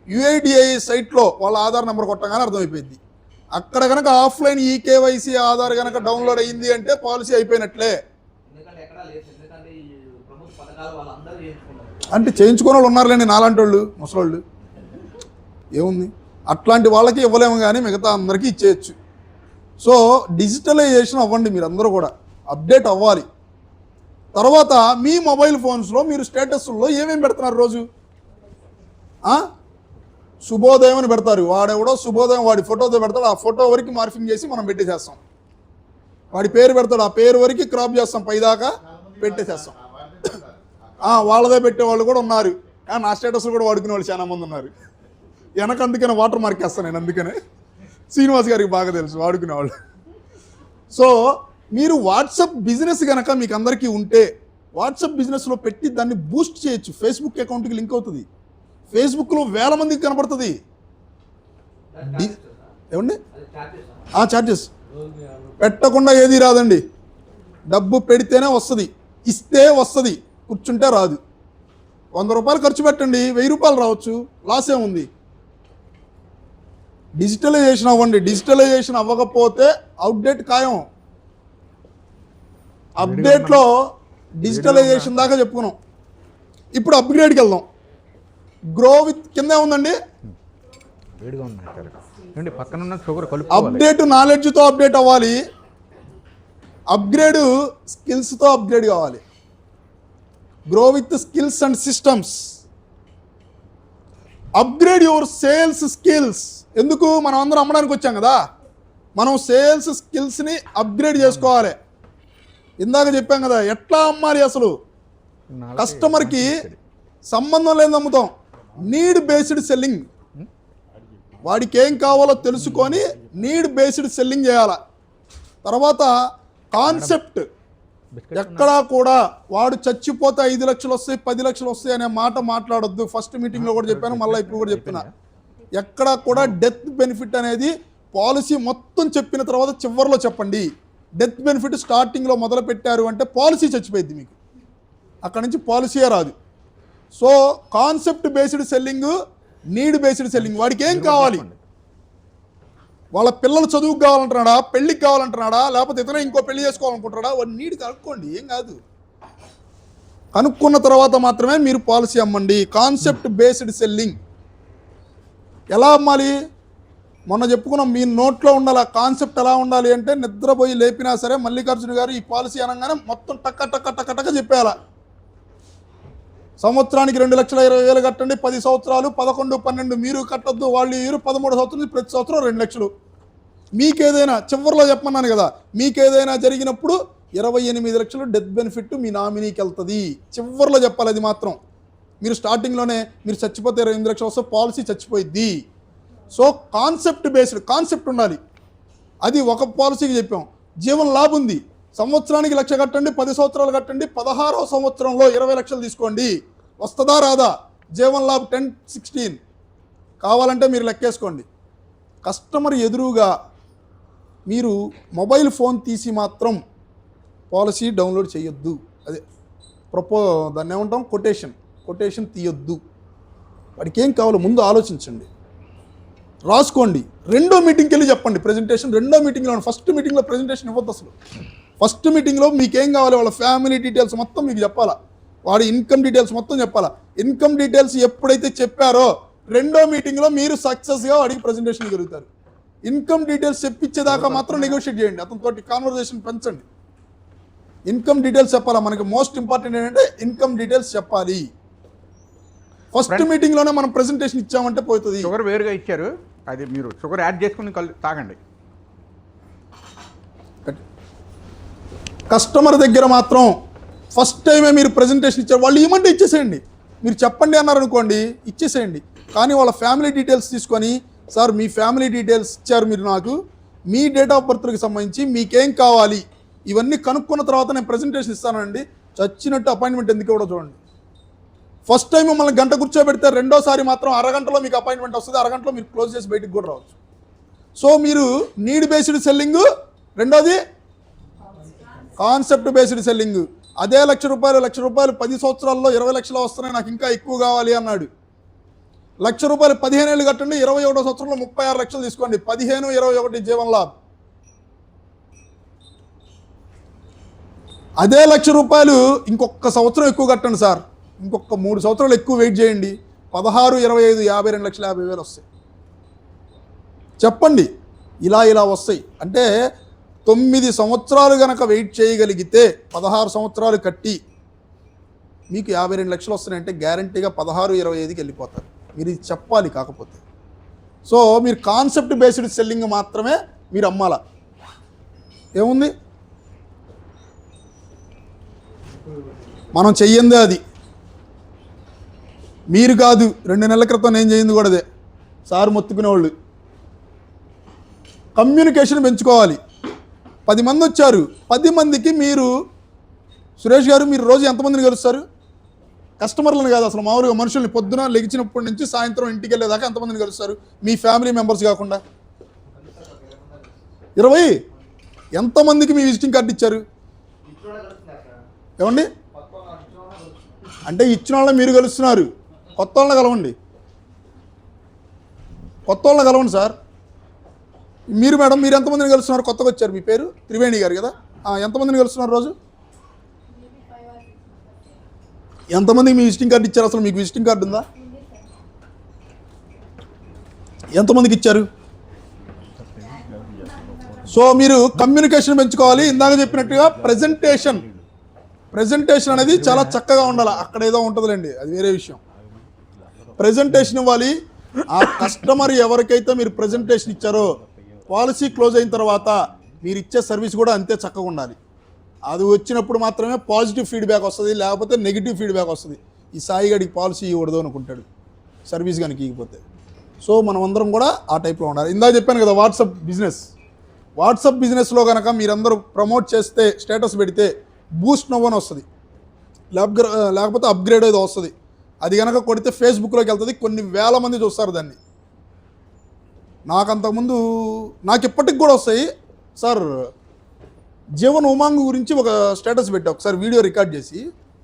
UIDAI సైట్లో వాళ్ళ ఆధార్ నెంబర్ కొట్టగానే అర్థమైపోయింది. అక్కడ కనుక ఆఫ్లైన్ EKYC ఆధార్ కనుక డౌన్లోడ్ అయ్యింది అంటే పాలసీ అయిపోయినట్లే. అంటే చేయించుకునే వాళ్ళు ఉన్నారులేండి, నాలాంటి వాళ్ళు, ముసలోళ్ళు. ఏముంది, అట్లాంటి వాళ్ళకి ఇవ్వలేము, కానీ మిగతా అందరికీ ఇచ్చేయచ్చు. సో డిజిటలైజేషన్ అవ్వండి, మీరందరూ కూడా అప్డేట్ అవ్వాలి. తర్వాత మీ మొబైల్ ఫోన్స్లో మీరు స్టేటస్లో ఏమేమి పెడుతున్నారు రోజు? శుభోదయం అని పెడతారు. వాడెవడో శుభోదయం వాడి ఫోటోతో పెడతాడు. ఆ ఫోటో వరకు మార్ఫింగ్ చేసి మనం పెట్టేసేస్తాం. వాడి పేరు పెడతాడు, ఆ పేరు వరకు క్రాప్ చేస్తాం, పైదాకా పెట్టేసేస్తాం. వాళ్ళదే పెట్టేవాళ్ళు కూడా ఉన్నారు. నా స్టేటస్లో కూడా వాడుకునే వాళ్ళు చాలా మంది ఉన్నారు. వెనక అందుకనే వాటర్ మార్క్ వేస్తాను నేను. అందుకనే శ్రీనివాస్ గారికి బాగా తెలుసు వాడుకునేవాళ్ళు. సో మీరు వాట్సాప్ బిజినెస్ కనుక మీకు అందరికీ ఉంటే, వాట్సాప్ బిజినెస్లో పెట్టి దాన్ని బూస్ట్ చేయొచ్చు. ఫేస్బుక్ అకౌంట్కి లింక్ అవుతుంది. ఫేస్బుక్లో వేల మందికి కనపడుతుంది. ఏమండి ఛార్జెస్ పెట్టకుండా ఏది రాదండి. డబ్బు పెడితేనే వస్తుంది, ఇస్తే వస్తుంది, కూర్చుంటే రాదు. 100 రూపాయలు ఖర్చు పెట్టండి, 1000 రూపాయలు రావచ్చు, లాస్ ఏముంది. డిజిటలైజేషన్ అవ్వండి. డిజిటలైజేషన్ అవ్వకపోతే అవుట్డేట్ ఖాయం. అప్డేట్లో డిజిటలైజేషన్ దాకా చెప్పుకున్నాం. ఇప్పుడు అప్గ్రేడ్కి వెళ్దాం. గ్రో విత్ కిందే ఉందండి. వేడిగా ఉన్నాయి పక్కన ఉన్న షుగర్ కలుపు. అప్డేట్ నాలెడ్జ్తో అప్డేట్ అవ్వాలి, అప్గ్రేడ్ స్కిల్స్తో అప్గ్రేడ్ కావాలి. Grow with skills and systems. Upgrade your sales skills. ఎందుకు? మనం అందరం అమ్మడానికి వచ్చాం కదా, మనం సేల్స్ స్కిల్స్ని అప్గ్రేడ్ చేసుకోవాలి. ఇందాక చెప్పాం కదా ఎట్లా అమ్మాలి. అసలు కస్టమర్కి సంబంధం లేని అమ్ముతాం. Need based selling. వాడికి ఏం కావాలో తెలుసుకొని నీడ్ బేస్డ్ సెల్లింగ్ చేయాల. తర్వాత కాన్సెప్ట్. ఎక్కడా కూడా వాడు చచ్చిపోతే 5 లక్షలు వస్తాయి 10 లక్షలు వస్తాయి అనే మాట మాట్లాడొద్దు. ఫస్ట్ మీటింగ్లో కూడా చెప్పాను, మళ్ళీ ఇప్పుడు కూడా చెప్తున్నా. ఎక్కడా కూడా డెత్ బెనిఫిట్ అనేది పాలసీ మొత్తం చెప్పిన తర్వాత చివరిలో చెప్పండి. డెత్ బెనిఫిట్ స్టార్టింగ్లో మొదలు పెట్టారు అంటే పాలసీ చచ్చిపోయింది మీకు, అక్కడి నుంచి పాలసీయే రాదు. So concept based selling, need based selling. వాడికి ఏం కావాలి? వాళ్ళ పిల్లలు చదువుకు కావాలంటున్నాడా, పెళ్ళికి కావాలంటున్నాడా, లేకపోతే ఇతర ఇంకో పెళ్లి చేసుకోవాలనుకుంటున్నాడా? వాడి నీడ్ కనుక్కోండి, ఏం కాదు. కనుక్కున్న తర్వాత మాత్రమే మీరు పాలసీ అమ్మండి. Concept based selling. ఎలా అమ్మాలి? మొన్న చెప్పుకున్నాం, మీ నోట్లో ఉండాలి. కాన్సెప్ట్ ఎలా ఉండాలి అంటే నిద్రపోయి లేపినా సరే మల్లికార్జున గారు ఈ పాలసీ అనగానే మొత్తం టక్క టక్క టక్క టక్క చెప్పేయాల. సంవత్సరానికి 2,20,000 కట్టండి, 10 సంవత్సరాలు 11, 12 మీరు కట్టొద్దు, వాళ్ళు 13 సంవత్సరాలు, ప్రతి సంవత్సరం 2 లక్షలు. మీకేదైనా చివరిలో చెప్పమన్నాను కదా, మీకేదైనా జరిగినప్పుడు 28 లక్షలు డెత్ బెనిఫిట్ మీ నామినీకి వెళ్తుంది. చివరిలో చెప్పాలి అది మాత్రం. మీరు స్టార్టింగ్లోనే మీరు చచ్చిపోతే 28 లక్షలు వస్తే పాలసీ చచ్చిపోయిద్ది. సో కాన్సెప్ట్ బేస్డ్ కాన్సెప్ట్ ఉండాలి. అది ఒక పాలసీకి చెప్పాం. జీవన లాభం ఉంది. సంవత్సరానికి 1,00,000 కట్టండి, 10 సంవత్సరాలు కట్టండి, 16వ సంవత్సరంలో 20 లక్షలు తీసుకోండి. వస్తుందా రాదా? జీవన్ లాభ్ 10-16 కావాలంటే మీరు లెక్కేసుకోండి. కస్టమర్ ఎదురుగా మీరు మొబైల్ ఫోన్ తీసి మాత్రం పాలసీ డౌన్లోడ్ చేయొద్దు. అదే దాన్ని ఏమంటాం, కొటేషన్ తీయొద్దు. వాడికి ఏం కావాలో ముందు ఆలోచించండి, రాసుకోండి. రెండో మీటింగ్కి వెళ్ళి చెప్పండి ప్రెజెంటేషన్. రెండో మీటింగ్లో, ఫస్ట్ మీటింగ్లో ప్రెజెంటేషన్ ఇవ్వద్దు అసలు. ఫస్ట్ మీటింగ్లో మీకేం కావాలి, వాళ్ళ ఫ్యామిలీ డీటెయిల్స్ మొత్తం మీకు చెప్పాలా, వాడి ఇన్కమ్ డీటెయిల్స్ మొత్తం చెప్పాలా. ఇన్కమ్ డీటెయిల్స్ ఎప్పుడైతే చెప్పారో రెండో మీటింగ్లో మీరు సక్సెస్గా వాడికి ప్రెజెంటేషన్ జరుగుతారు. ఇన్కమ్ డీటెయిల్స్ చెప్పించేదాకా మాత్రం నెగోషియేట్ చేయండి, అతనితోటి కాన్వర్జేషన్ పెంచండి. ఇన్కమ్ డీటెయిల్స్ చెప్పాలా. మనకి మోస్ట్ ఇంపార్టెంట్ ఏంటంటే ఇన్కమ్ డీటెయిల్స్ చెప్పాలి. ఫస్ట్ మీటింగ్లోనే మనం ప్రెజెంటేషన్ ఇచ్చామంటే పోతుంది. షుగర్ వేరుగా ఇచ్చారు, అది మీరు షుగర్ యాడ్ చేసుకుని తాగండి. కస్టమర్ దగ్గర మాత్రం ఫస్ట్ టైమే మీరు ప్రెజెంటేషన్ ఇచ్చారు, వాళ్ళు ఇవ్వమంటే ఇచ్చేసేయండి. మీరు చెప్పండి అన్నారనుకోండి, ఇచ్చేసేయండి. కానీ వాళ్ళ ఫ్యామిలీ డీటెయిల్స్ తీసుకొని, సార్ మీ ఫ్యామిలీ డీటెయిల్స్ ఇచ్చారు మీరు నాకు, మీ డేట్ ఆఫ్ బర్త్కి సంబంధించి మీకేం కావాలి ఇవన్నీ కనుక్కున్న తర్వాత నేను ప్రెజెంటేషన్ ఇస్తానండి. చచ్చినట్టు అపాయింట్మెంట్ ఎందుకు ఇవ్వడో చూడండి. ఫస్ట్ టైం మిమ్మల్ని గంట కూర్చోబెడితే రెండోసారి మాత్రం అరగంటలో మీకు అపాయింట్మెంట్ వస్తుంది, అరగంటలో మీరు క్లోజ్ చేసి బయటకు కూడా రావచ్చు. సో మీరు నీడ్ బేస్డ్ సెల్లింగ్, రెండోది కాన్సెప్ట్ బేస్డ్ సెల్లింగ్. అదే ₹1,00,000 10 సంవత్సరాల్లో 20 లక్షలు వస్తున్నాయి, నాకు ఇంకా ఎక్కువ కావాలి అన్నాడు. ₹1,00,000 15 ఏళ్ళు కట్టండి, 21వ సంవత్సరంలో 36 లక్షలు తీసుకోండి. 15, 21 జీవన్ లాభ్. అదే ₹1,00,000 ఇంకొక సంవత్సరం ఎక్కువ కట్టండి సార్, ఇంకొక 3 సంవత్సరాలు ఎక్కువ వెయిట్ చేయండి, 16, 25, 52,50,000 వస్తాయి. చెప్పండి ఇలా వస్తాయి అంటే 9 సంవత్సరాలు కనుక వెయిట్ చేయగలిగితే 16 సంవత్సరాలు కట్టి మీకు 52 లక్షలు వస్తున్నాయంటే గ్యారంటీగా 16, 25కి వెళ్ళిపోతారు. మీరు ఇది చెప్పాలి. కాకపోతే సో మీరు కాన్సెప్ట్ బేస్డ్ సెల్లింగ్ మాత్రమే మీరు అమ్మాల. ఏముంది, మనం చెయ్యిందే అది. మీరు కాదు, 2 నెలల క్రితం నేను చేయింది కూడా అదే. సార్ మొత్తుకునేవాళ్ళు. కమ్యూనికేషన్ పెంచుకోవాలి. 10 మంది వచ్చారు, 10 మందికి మీరు సురేష్ గారు మీరు రోజు ఎంతమందిని కలుస్తారు? కస్టమర్లను కాదు, అసలు మామూలుగా మనుషుల్ని పొద్దున లెగిచినప్పటి నుంచి సాయంత్రం ఇంటికి వెళ్ళేదాకా ఎంతమందిని కలుస్తారు మీ ఫ్యామిలీ మెంబర్స్ కాకుండా? 20. ఎంతమందికి మీ విజిటింగ్ కార్డు ఇచ్చారు? ఏమండి? అంటే ఇచ్చిన వాళ్ళని మీరు కలుస్తున్నారు, కొత్త వాళ్ళని కలవండి, కొత్త వాళ్ళని కలవండి సార్. మీరు మేడం, మీరు ఎంతమందిని కలుస్తున్నారు? కొత్తగా వచ్చారు, మీ పేరు త్రివేణి గారు కదా, ఎంతమందిని కలుస్తున్నారు రోజు? ఎంతమందికి మీ విజిటింగ్ కార్డు ఇచ్చారు? అసలు మీకు విజిటింగ్ కార్డు ఉందా? ఎంతమందికి ఇచ్చారు? సో మీరు కమ్యూనికేషన్ పెంచుకోవాలి. ఇందాక చెప్పినట్టుగా ప్రెజెంటేషన్ అనేది చాలా చక్కగా ఉండాలి. అక్కడ ఏదో ఉంటుందిలేండి, అది వేరే విషయం. ప్రెజెంటేషన్ ఇవ్వాలి. ఆ కస్టమర్ ఎవరికైతే మీరు ప్రెజెంటేషన్ ఇచ్చారో పాలసీ క్లోజ్ అయిన తర్వాత మీరు ఇచ్చే సర్వీస్ కూడా అంతే చక్కగా ఉండాలి. అది వచ్చినప్పుడు మాత్రమే పాజిటివ్ ఫీడ్బ్యాక్ వస్తుంది, లేకపోతే నెగిటివ్ ఫీడ్బ్యాక్ వస్తుంది. ఈ సాయి గడికి పాలసీ ఇవ్వడదు అనుకుంటాడు సర్వీస్ కనుక ఇవ్వకపోతే. సో మనం అందరం కూడా ఆ టైప్లో ఉండాలి. ఇందాక చెప్పాను కదా, వాట్సాప్ బిజినెస్లో కనుక మీరందరూ ప్రమోట్ చేస్తే, స్టేటస్ పెడితే బూస్ట్ నవ్వని వస్తుంది, లేకపోతే అప్గ్రేడ్ ఏదో వస్తుంది. అది కనుక కొడితే ఫేస్బుక్లోకి వెళ్తుంది, కొన్ని వేల మంది చూస్తారు దాన్ని. నాకు ఇప్పటికి కూడా వస్తాయి సార్. జీవన్ ఉమాంగ్ గురించి ఒక స్టేటస్ పెట్టా, ఒకసారి వీడియో రికార్డ్ చేసి,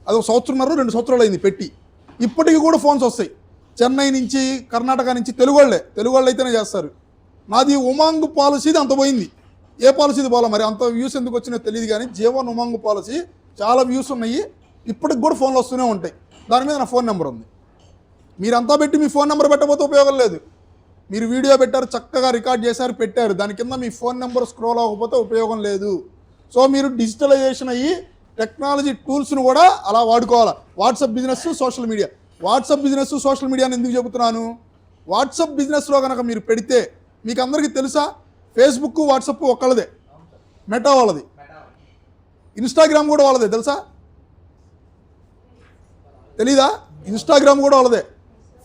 అది 1 సంవత్సరంన్నర 2 సంవత్సరాలు అయింది పెట్టి. ఇప్పటికి కూడా ఫోన్స్ వస్తాయి చెన్నై నుంచి, కర్ణాటక నుంచి. తెలుగు వాళ్ళు అయితేనే చేస్తారు. నాది ఉమాంగ్ పాలసీది అంత పోయింది, ఏ పాలసీది పోలా, మరి అంత వ్యూస్ ఎందుకు వచ్చినాయో తెలియదు. కానీ జీవన్ ఉమాంగ్ పాలసీ చాలా వ్యూస్ ఉన్నాయి, ఇప్పటికి కూడా ఫోన్లు వస్తూనే ఉంటాయి. దాని మీద నా ఫోన్ నెంబర్ ఉంది. మీరంతా పెట్టి మీ ఫోన్ నెంబర్ పెట్టకపోతే ఉపయోగం లేదు. మీరు వీడియో పెట్టారు, చక్కగా రికార్డ్ చేశారు, పెట్టారు, దాని కింద మీ ఫోన్ నెంబర్ స్క్రోల్ అవ్వకపోతే ఉపయోగం లేదు. సో మీరు డిజిటలైజేషన్ అయ్యి టెక్నాలజీ టూల్స్ను కూడా అలా వాడుకోవాలి. వాట్సాప్ బిజినెస్, సోషల్ మీడియాని ఎందుకు చెబుతున్నాను? వాట్సాప్ బిజినెస్లో కనుక మీరు పెడితే, మీకు అందరికీ తెలుసా, ఫేస్బుక్ వాట్సాప్ ఒక్కళ్ళదే, మెటా వాళ్ళది, ఇన్స్టాగ్రామ్ కూడా వాళ్ళదే, తెలుసా? తెలీదా? ఇన్స్టాగ్రామ్ కూడా వాళ్ళదే.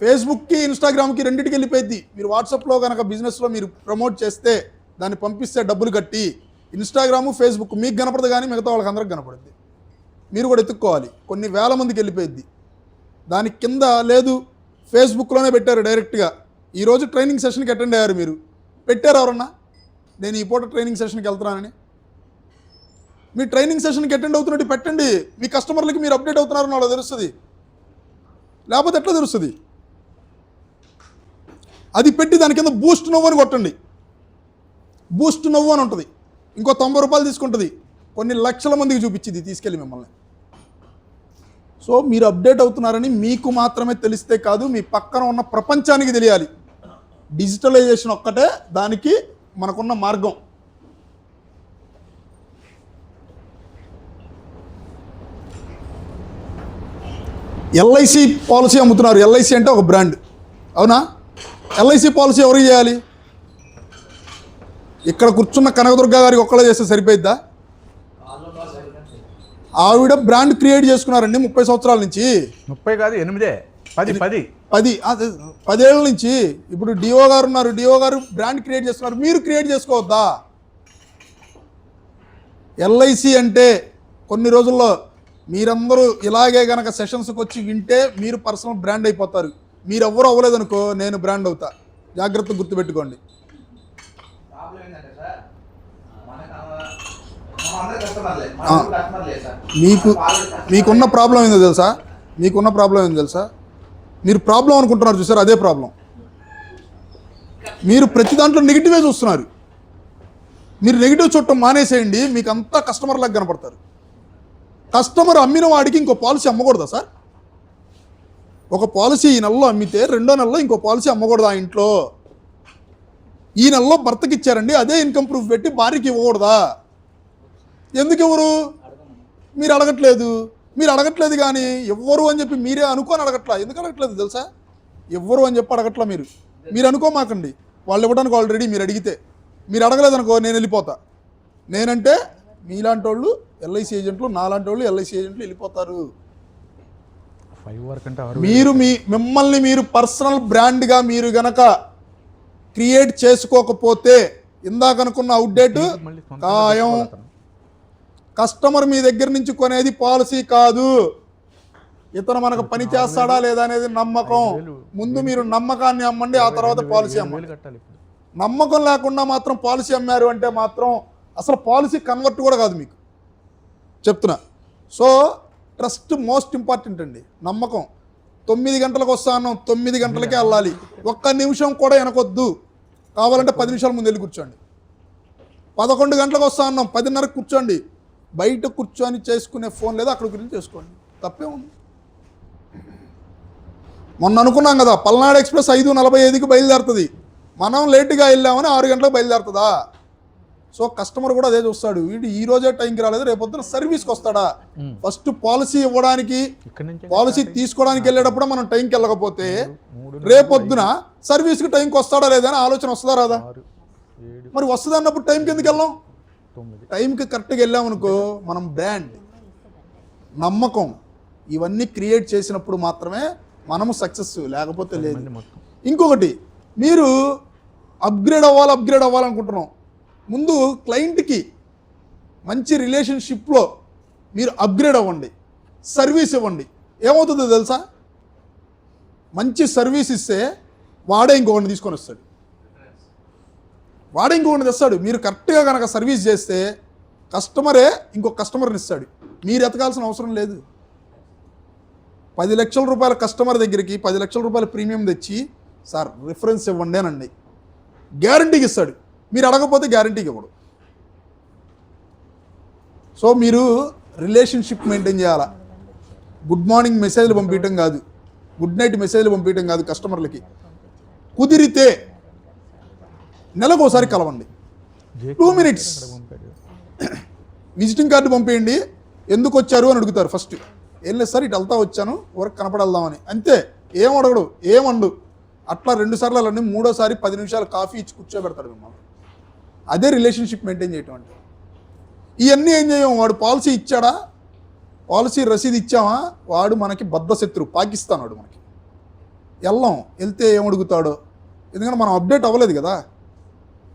ఫేస్బుక్కి, ఇన్స్టాగ్రామ్కి రెండింటికి వెళ్ళిపోయింది. మీరు వాట్సాప్లో కనుక బిజినెస్లో మీరు ప్రమోట్ చేస్తే, దాన్ని పంపిస్తే డబ్బులు కట్టి, ఇన్స్టాగ్రాము, ఫేస్బుక్ మీకు కనపడదు, కానీ మిగతా వాళ్ళకి అందరికి కనపడుద్ది. మీరు కూడా ఎత్తుక్కోవాలి. కొన్ని వేల మందికి వెళ్ళిపోయింది. దాని కింద లేదు, ఫేస్బుక్లోనే పెట్టారు డైరెక్ట్గా. ఈరోజు ట్రైనింగ్ సెషన్కి అటెండ్ అయ్యారు, మీరు పెట్టారు ఎవరన్నా? నేను ఈ పూట ట్రైనింగ్ సెషన్కి వెళ్తున్నానని. మీ ట్రైనింగ్ సెషన్కి అటెండ్ అవుతున్నట్టు పెట్టండి. మీ కస్టమర్లకి మీరు అప్డేట్ అవుతున్నారని వాళ్ళకి తెలుస్తుంది, లేకపోతే ఎట్లా తెలుస్తుంది? అది పెట్టి దాని కింద బూస్ట్ నవ్వు అని కొట్టండి. బూస్ట్ నవ్వు అని ఉంటుంది, ఇంకో 90 రూపాయలు తీసుకుంటుంది. కొన్ని లక్షల మందికి చూపించింది తీసుకెళ్ళి మిమ్మల్ని. సో మీరు అప్డేట్ అవుతున్నారని మీకు మాత్రమే తెలిస్తే కాదు, మీ పక్కన ఉన్న ప్రపంచానికి తెలియాలి. డిజిటలైజేషన్ ఒక్కటే దానికి మనకున్న మార్గం. ఎల్ఐసి పాలసీ అమ్ముతున్నారు. ఎల్ఐసి అంటే ఒక బ్రాండ్, అవునా? ఎల్ఐసి పాలసీ ఎవరికి చేయాలి? ఇక్కడ కూర్చున్న కనకదుర్గ గారికి ఒక్కళ్ళే చేస్తే సరిపోయిద్దా? ఆవిడ బ్రాండ్ క్రియేట్ చేసుకున్నారండి 30 సంవత్సరాల నుంచి. 30 కాదు, 8, 10 ఏళ్ళ నుంచి. ఇప్పుడు డిఓ గారు ఉన్నారు, డిఓ గారు బ్రాండ్ క్రియేట్ చేస్తున్నారు. మీరు క్రియేట్ చేసుకోవద్దా? ఎల్ఐసి అంటే కొన్ని రోజుల్లో మీరందరూ ఇలాగే కనుక సెషన్స్కి వచ్చి వింటే మీరు పర్సనల్ బ్రాండ్ అయిపోతారు. మీరు ఎవ్వరూ అవ్వలేదనుకో, నేను బ్రాండ్ అవుతా. జాగ్రత్తగా గుర్తుపెట్టుకోండి. మీకున్న ప్రాబ్లం ఏందో తెలుసా? మీరు ప్రాబ్లం అనుకుంటున్నారు చూసారు, అదే ప్రాబ్లం. మీరు ప్రతి దాంట్లో నెగిటివే చూస్తున్నారు. మీరు నెగిటివ్ చూడటం మానేసేయండి, మీకు అంతా కస్టమర్లకు కనపడతారు. కస్టమర్ అమ్మిన వాడికి ఇంకో పాలసీ అమ్మకూడదా సార్? ఒక పాలసీ ఈ నెలలో అమ్మితే 2వ నెలలో ఇంకో పాలసీ అమ్మకూడదా ఇంట్లో? ఈ నెలలో భర్తకి ఇచ్చారండి, అదే ఇన్కమ్ ప్రూఫ్ పెట్టి భార్యకి ఇవ్వకూడదా? ఎందుకు ఇవ్వరు? మీరు అడగట్లేదు. కానీ ఎవ్వరు అని చెప్పి మీరే అనుకోని అడగట్లా. ఎందుకు అడగట్లేదు తెలుసా? ఎవ్వరు అని చెప్పి అడగట్లా. మీరు అనుకోమాకండి. వాళ్ళు ఇవ్వడానికి ఆల్రెడీ మీరు అడిగితే. మీరు అడగలేదనుకో, నేను వెళ్ళిపోతా. నేనంటే మీలాంటి వాళ్ళు ఎల్ఐసి ఏజెంట్లు, నాలాంటి వాళ్ళు ఎల్ఐసి ఏజెంట్లు వెళ్ళిపోతారు. మిమ్మల్ని మీరు పర్సనల్ బ్రాండ్గా మీరు గనక క్రియేట్ చేసుకోకపోతే, ఇందాక అనుకున్న అవుట్డేట్ ఖాయం. కస్టమర్ మీ దగ్గర నుంచి కొనేది పాలసీ కాదు, ఇతను మనకు పని చేస్తాడా లేదా అనేది నమ్మకం. ముందు మీరు నమ్మకాన్ని అమ్మండి, ఆ తర్వాత పాలసీ అమ్మండి. కట్టాలి ఇప్పుడు. నమ్మకం లేకుండా మాత్రం పాలసీ అమ్మారు అంటే మాత్రం అసలు పాలసీ కన్వర్ట్ కూడా కాదు మీకు చెప్తున్నా. సో ట్రస్ట్ మోస్ట్ ఇంపార్టెంట్ అండి. నమ్మకం. 9 గంటలకు వస్తాను, 9 గంటలకే వెళ్ళాలి. ఒక్క నిమిషం కూడా వెనకొద్దు. కావాలంటే 10 నిమిషాల ముందు వెళ్ళి కూర్చోండి. 11 గంటలకు వస్తా అన్నాం, 10:30 కూర్చోండి. బయట కూర్చొని చేసుకునే ఫోన్ లేదా అక్కడ గురించి చేసుకోండి, తప్పే ఉంది. మొన్న అనుకున్నాం కదా పల్నాడు ఎక్స్ప్రెస్ 5:45కి బయలుదేరుతుంది, మనం లేటుగా వెళ్ళామని 6 గంటలకు బయలుదేరుతుందా? సో కస్టమర్ కూడా అదే చూస్తాడు, వీడు ఈ రోజే టైంకి రాలేదు, రేపొద్దున సర్వీస్కి వస్తాడా? ఫస్ట్ పాలసీ ఇవ్వడానికి, పాలసీ తీసుకోవడానికి వెళ్ళేటప్పుడు మనం టైంకి వెళ్ళకపోతే రేపొద్దున సర్వీస్కి టైంకి వస్తాడా లేదా అని ఆలోచన వస్తుందా రాదా? మరి వస్తుంది అన్నప్పుడు టైంకి ఎందుకు వెళ్ళాం? టైంకి కరెక్ట్గా వెళ్ళామనుకో మనం బ్రాండ్, నమ్మకం ఇవన్నీ క్రియేట్ చేసినప్పుడు మాత్రమే మనము సక్సెస్, లేకపోతే లేదు. ఇంకొకటి, మీరు అప్గ్రేడ్ అవ్వాలనుకుంటున్నాం, ముందు క్లయింట్కి మంచి రిలేషన్షిప్లో మీరు అప్గ్రేడ్ అవ్వండి, సర్వీస్ ఇవ్వండి. ఏమవుతుందో తెలుసా? మంచి సర్వీస్ ఇస్తే వాడే ఇంకొకటి తీసుకొని వస్తాడు, తెస్తాడు. మీరు కరెక్ట్గా కనుక సర్వీస్ చేస్తే కస్టమరే ఇంకొక కస్టమర్ని ఇస్తాడు, మీరు ఎతకాల్సిన అవసరం లేదు. 10 లక్షల రూపాయల కస్టమర్ దగ్గరికి 10 లక్షల రూపాయల ప్రీమియం తెచ్చి సార్ రిఫరెన్స్ ఇవ్వండి అనండి, గ్యారంటీకి ఇస్తాడు. మీరు అడగకపోతే గ్యారంటీకి ఇవ్వడు. సో మీరు రిలేషన్షిప్ మెయింటైన్ చేయాలా. గుడ్ మార్నింగ్ మెసేజ్లు పంపించడం కాదు, గుడ్ నైట్ మెసేజ్లు పంపించడం కాదు. కస్టమర్లకి కుదిరితే నెలకు ఒకసారి కలవండి, 2 మినిట్స్ విజిటింగ్ కార్డు పంపేయండి. ఎందుకు వచ్చారు అని అడుగుతారు ఫస్ట్. ఏం లేదు సార్ ఇటు వెళ్తా వచ్చాను, వర్క్ కనపడేద్దామని, అంతే. ఏం అడగడు, ఏమండు. అట్లా 2 సార్లు అలాంటి 3వసారి 10 నిమిషాలు కాఫీ ఇచ్చి కూర్చోబెడతాడు మిమ్మల్ని. అదే రిలేషన్షిప్ మెయింటైన్ చేయటం అంటే. ఇవన్నీ ఏం చేయం, వాడు పాలసీ ఇచ్చాడా, పాలసీ రసీదు ఇచ్చామా, వాడు మనకి బద్ధశత్రు, పాకిస్తాన్ వాడు మనకి. వెళ్తే ఏమడుగుతాడో, ఎందుకంటే మనం అప్డేట్ అవ్వలేదు కదా.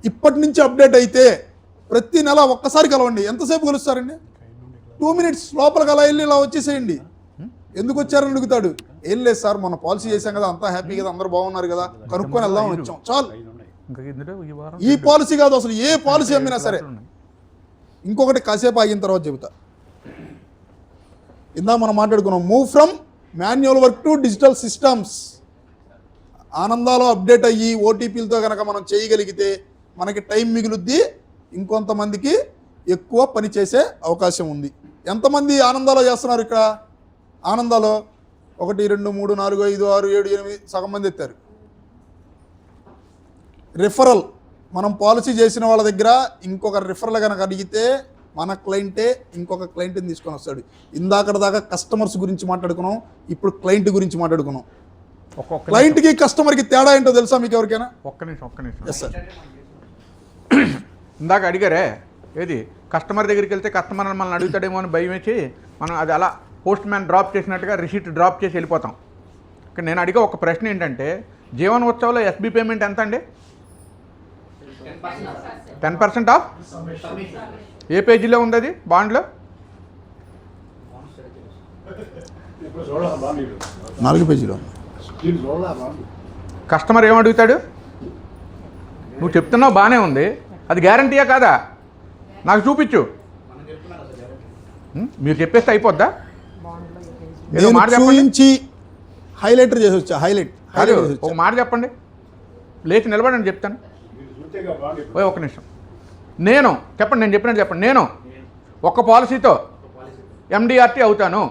ఇప్పటి నుంచి అప్డేట్ అయితే ప్రతి నెల ఒక్కసారి కలవండి. ఎంతసేపు కలుస్తారండి? 2 మినిట్స్ లోపలికి అలా వెళ్ళి ఇలా వచ్చేసేయండి. ఎందుకు వచ్చారని అడుగుతాడు. ఏం లేదు సార్ మన పాలసీ చేశాం కదా, అంతా హ్యాపీ కదా, అందరూ బాగున్నారు కదా, కనుక్కొని వెళ్దామని వచ్చాం, చాలు. ఈ పాలసీ కాదు అసలు, ఏ పాలసీ అమ్మినా సరే. ఇంకొకటి కాసేపు ఆగిన తర్వాత చెబుతా. ఇందా మనం మాట్లాడుకున్నాం, move from manual work to digital systems. ఆనందాలో అప్డేట్ అయ్యి ఓటీపీలతో కనుక మనం చేయగలిగితే మనకి టైం మిగులుద్ది, ఇంకొంతమందికి ఎక్కువ పని చేసే అవకాశం ఉంది. ఎంతమంది ఆనందాలో చేస్తున్నారు? ఇక్కడ ఆనందాలో 1 2 3 4 5 6 7 8 సగం మంది ఎత్తారు. రిఫరల్, మనం పాలసీ చేసిన వాళ్ళ దగ్గర ఇంకొక రిఫరల్ కనుక అడిగితే మన క్లయింటే ఇంకొక క్లయింట్ని తీసుకొని వస్తాడు. ఇందాకటిదాకా కస్టమర్స్ గురించి మాట్లాడుకున్నాం, ఇప్పుడు క్లయింట్ గురించి మాట్లాడుకున్నాం. క్లయింట్కి కస్టమర్కి తేడా ఏంటో తెలుసా మీకు ఎవరికైనా? ఒక్క నిమిషం. Yes sir. ఇందాక అడిగారే ఏది, కస్టమర్ దగ్గరికి వెళ్తే కస్టమర్ మనల్ని అడుగుతాడేమో అని భయం వేసి మనం అది అలా పోస్ట్ మ్యాన్ డ్రాప్ చేసినట్టుగా రిసీట్ డ్రాప్ చేసి వెళ్ళిపోతాం. ఇక్కడ నేను అడిగే ఒక ప్రశ్న ఏంటంటే, జీవన్ ఉత్సవ్లో ఎస్బీ పేమెంట్ ఎంత అండి? 10% ఆఫ్. ఏ పేజీలో ఉంది అది బాండ్లో? 4 పేజీలో. కస్టమర్ ఏమడుగుతాడు? నువ్వు చెప్తున్నావు బాగానే ఉంది, అది గ్యారంటీయా కాదా? నాకు చూపించు. మీరు చెప్పేస్తే అయిపోద్దా? ఏదో మాట చూపించి హైలైటర్ చేసి వచ్చా. హైలైట్ ఒక మాట చెప్పండి, లేచి నిలబడండి చెప్తాను. ఒక నిమిషం. నేను చెప్పండి, నేను చెప్పినట్టు చెప్పండి. నేను ఒక పాలసీతో ఎండిఆర్టీ అవుతాను,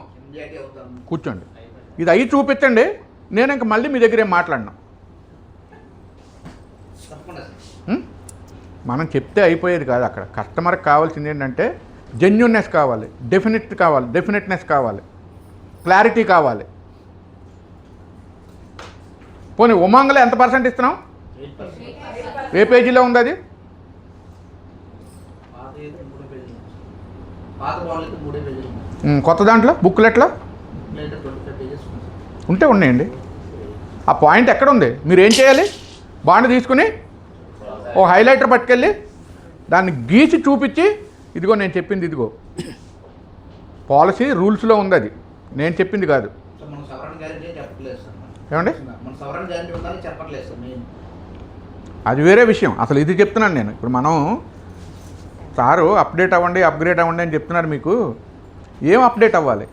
కూర్చోండి. ఇది అయ్యి చూపించండి, నేను ఇంక మళ్ళీ మీ దగ్గర ఏం మాట్లాడినా. మనం చెప్తే అయిపోయేది కాదు. అక్కడ కస్టమర్కి కావాల్సింది ఏంటంటే జెన్యూన్నెస్ కావాలి, డెఫినెట్నెస్ కావాలి, క్లారిటీ కావాలి. పోనీ ఉమాంగ్లో ఎంత % ఇస్తున్నాం? ఏ పేజీలో ఉంది అది? కొత్త దాంట్లో బుక్లెట్లో ఉంటే ఉన్నాయండి. ఆ పాయింట్ ఎక్కడ ఉంది? మీరు ఏం చేయాలి? బాండ్ తీసుకుని ఓ హైలైటర్ పట్టుకెళ్ళి దాన్ని గీసి చూపించి, ఇదిగో నేను చెప్పింది, ఇదిగో పాలసీ రూల్స్లో ఉంది, అది నేను చెప్పింది కాదు. గ్యారెంటీ చెప్పట్లేదు సార్. ఏమండి మన సవరణ గ్యారెంటీ ఉందని చెప్పట్లేదు సార్. నేను అది వేరే విషయం. అసలు ఇది చెప్తున్నాను నేను. ఇప్పుడు మనం సారు అప్డేట్ అవ్వండి, అప్గ్రేడ్ అవ్వండి అని చెప్తున్నారు. మీకు ఏం అప్డేట్ అవ్వాలి?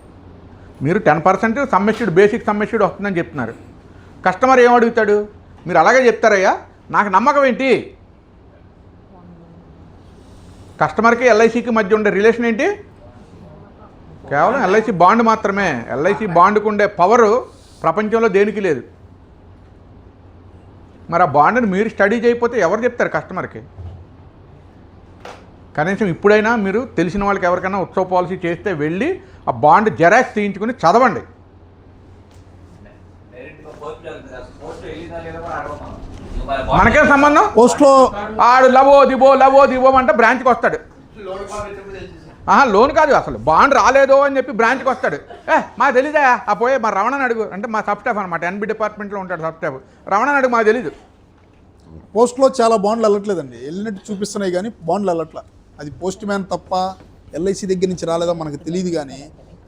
మీరు 10% సమ్మెష్యూడ్, బేసిక్ సమ్మెష్యూడ్ వస్తుందని చెప్తున్నారు. కస్టమర్ ఏం అడుగుతాడు? మీరు అలాగే చెప్తారయ్యా, నాకు నమ్మకం ఏంటి? కస్టమర్కి ఎల్ఐసికి మధ్య ఉండే రిలేషన్ ఏంటి? కేవలం ఎల్ఐసి బాండ్ మాత్రమే. ఎల్ఐసి బాండ్కు ఉండే పవరు ప్రపంచంలో దేనికి లేదు. మరి ఆ బాండ్ని మీరు స్టడీ చేయకపోతే ఎవరు చెప్తారు కస్టమర్కి? కనీసం ఇప్పుడైనా మీరు తెలిసిన వాళ్ళకి ఎవరికైనా ఉత్సవ పాలసీ చేస్తే వెళ్ళి ఆ బాండ్ జెరాక్స్ తీయించుకుని చదవండి. మనకేం సంబంధం? పోస్ట్లో ఆడు లవో దివో అంటే బ్రాంచ్కి వస్తాడు. లోన్ కాదు, అసలు బాండ్ రాలేదు అని చెప్పి బ్రాంచ్కి వస్తాడు. మాకు తెలీదా? ఆ పోయే మా రమణని అడుగు, అంటే మా సబ్ స్టాఫ్ అనమాట, ఎన్బి డిపార్ట్మెంట్లో ఉంటాడు సబ్ స్టాఫ్. రమణని అడుగు, మాకు తెలీదు. పోస్ట్లో చాలా బాండ్లు వెళ్ళట్లేదండి, వెళ్ళినట్టు చూపిస్తున్నాయి కానీ బాండ్లు వెళ్ళట్లా. అది పోస్ట్ మ్యాన్ తప్ప ఎల్ఐసి దగ్గర నుంచి రాలేదా మనకు తెలియదు. కానీ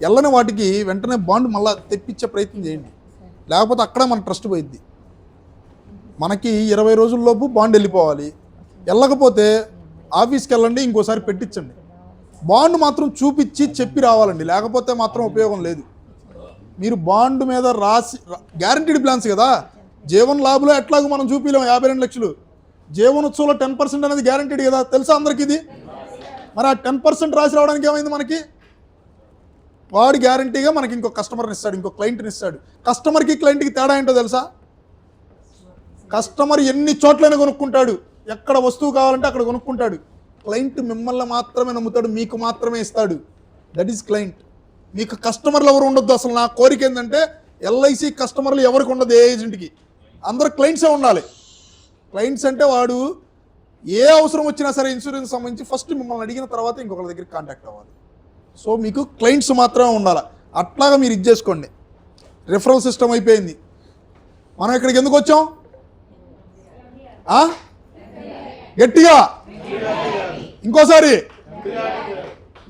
వెళ్ళని వాటికి వెంటనే బాండ్ మళ్ళీ తెప్పించే ప్రయత్నం చేయండి, లేకపోతే అక్కడ మన ట్రస్ట్ పోయిద్ది. మనకి 20 రోజుల్లోపు బాండ్ వెళ్ళిపోవాలి. వెళ్ళకపోతే ఆఫీస్కి వెళ్ళండి, ఇంకోసారి పెట్టించండి. బాండ్ మాత్రం చూపించి చెప్పి రావాలండి, లేకపోతే మాత్రం ఉపయోగం లేదు. మీరు బాండ్ మీద రాసి గ్యారంటీడ్ ప్లాన్స్ కదా. జీవన్ లాభ్లో ఎట్లాగో మనం చూపించలేము 52 లక్షలు. జీవనోత్సవంలో 10% అనేది గ్యారంటీడ్ కదా, తెలుసా అందరికి ఇది? మరి ఆ 10% రాసి రావడానికి ఏమైంది మనకి? వాడు గ్యారంటీగా మనకి ఇంకో కస్టమర్ని ఇస్తాడు, ఇంకో క్లయింట్ని ఇస్తాడు. కస్టమర్కి క్లయింట్కి తేడా ఏంటో తెలుసా? కస్టమర్ ఎన్ని చోట్లైనా కొనుక్కుంటాడు, ఎక్కడ వస్తువు కావాలంటే అక్కడ కొనుక్కుంటాడు. క్లయింట్ మిమ్మల్ని మాత్రమే నమ్ముతాడు, మీకు మాత్రమే ఇస్తాడు. That is client. మీకు కస్టమర్లు ఎవరు ఉండొద్దు. అసలు నా కోరిక ఏంటంటే ఎల్ఐసి కస్టమర్లు ఎవరికి ఉండదు, ఏ ఏజెంట్కి. అందరూ క్లయింట్సే ఉండాలి. క్లయింట్స్ అంటే వాడు ఏ అవసరం వచ్చినా సరే ఇన్సూరెన్స్ సంబంధించి ఫస్ట్ మిమ్మల్ని అడిగిన తర్వాత ఇంకొకరి దగ్గరికి కాంటాక్ట్ అవ్వాలి. సో మీకు క్లయింట్స్ మాత్రమే ఉండాలి. అట్లాగా మీరు ఇది చేసుకోండి. రిఫరల్ సిస్టమ్ అయిపోయింది. మనం ఇక్కడికి ఎందుకు వచ్చాం? గట్టిగా ఇంకోసారి.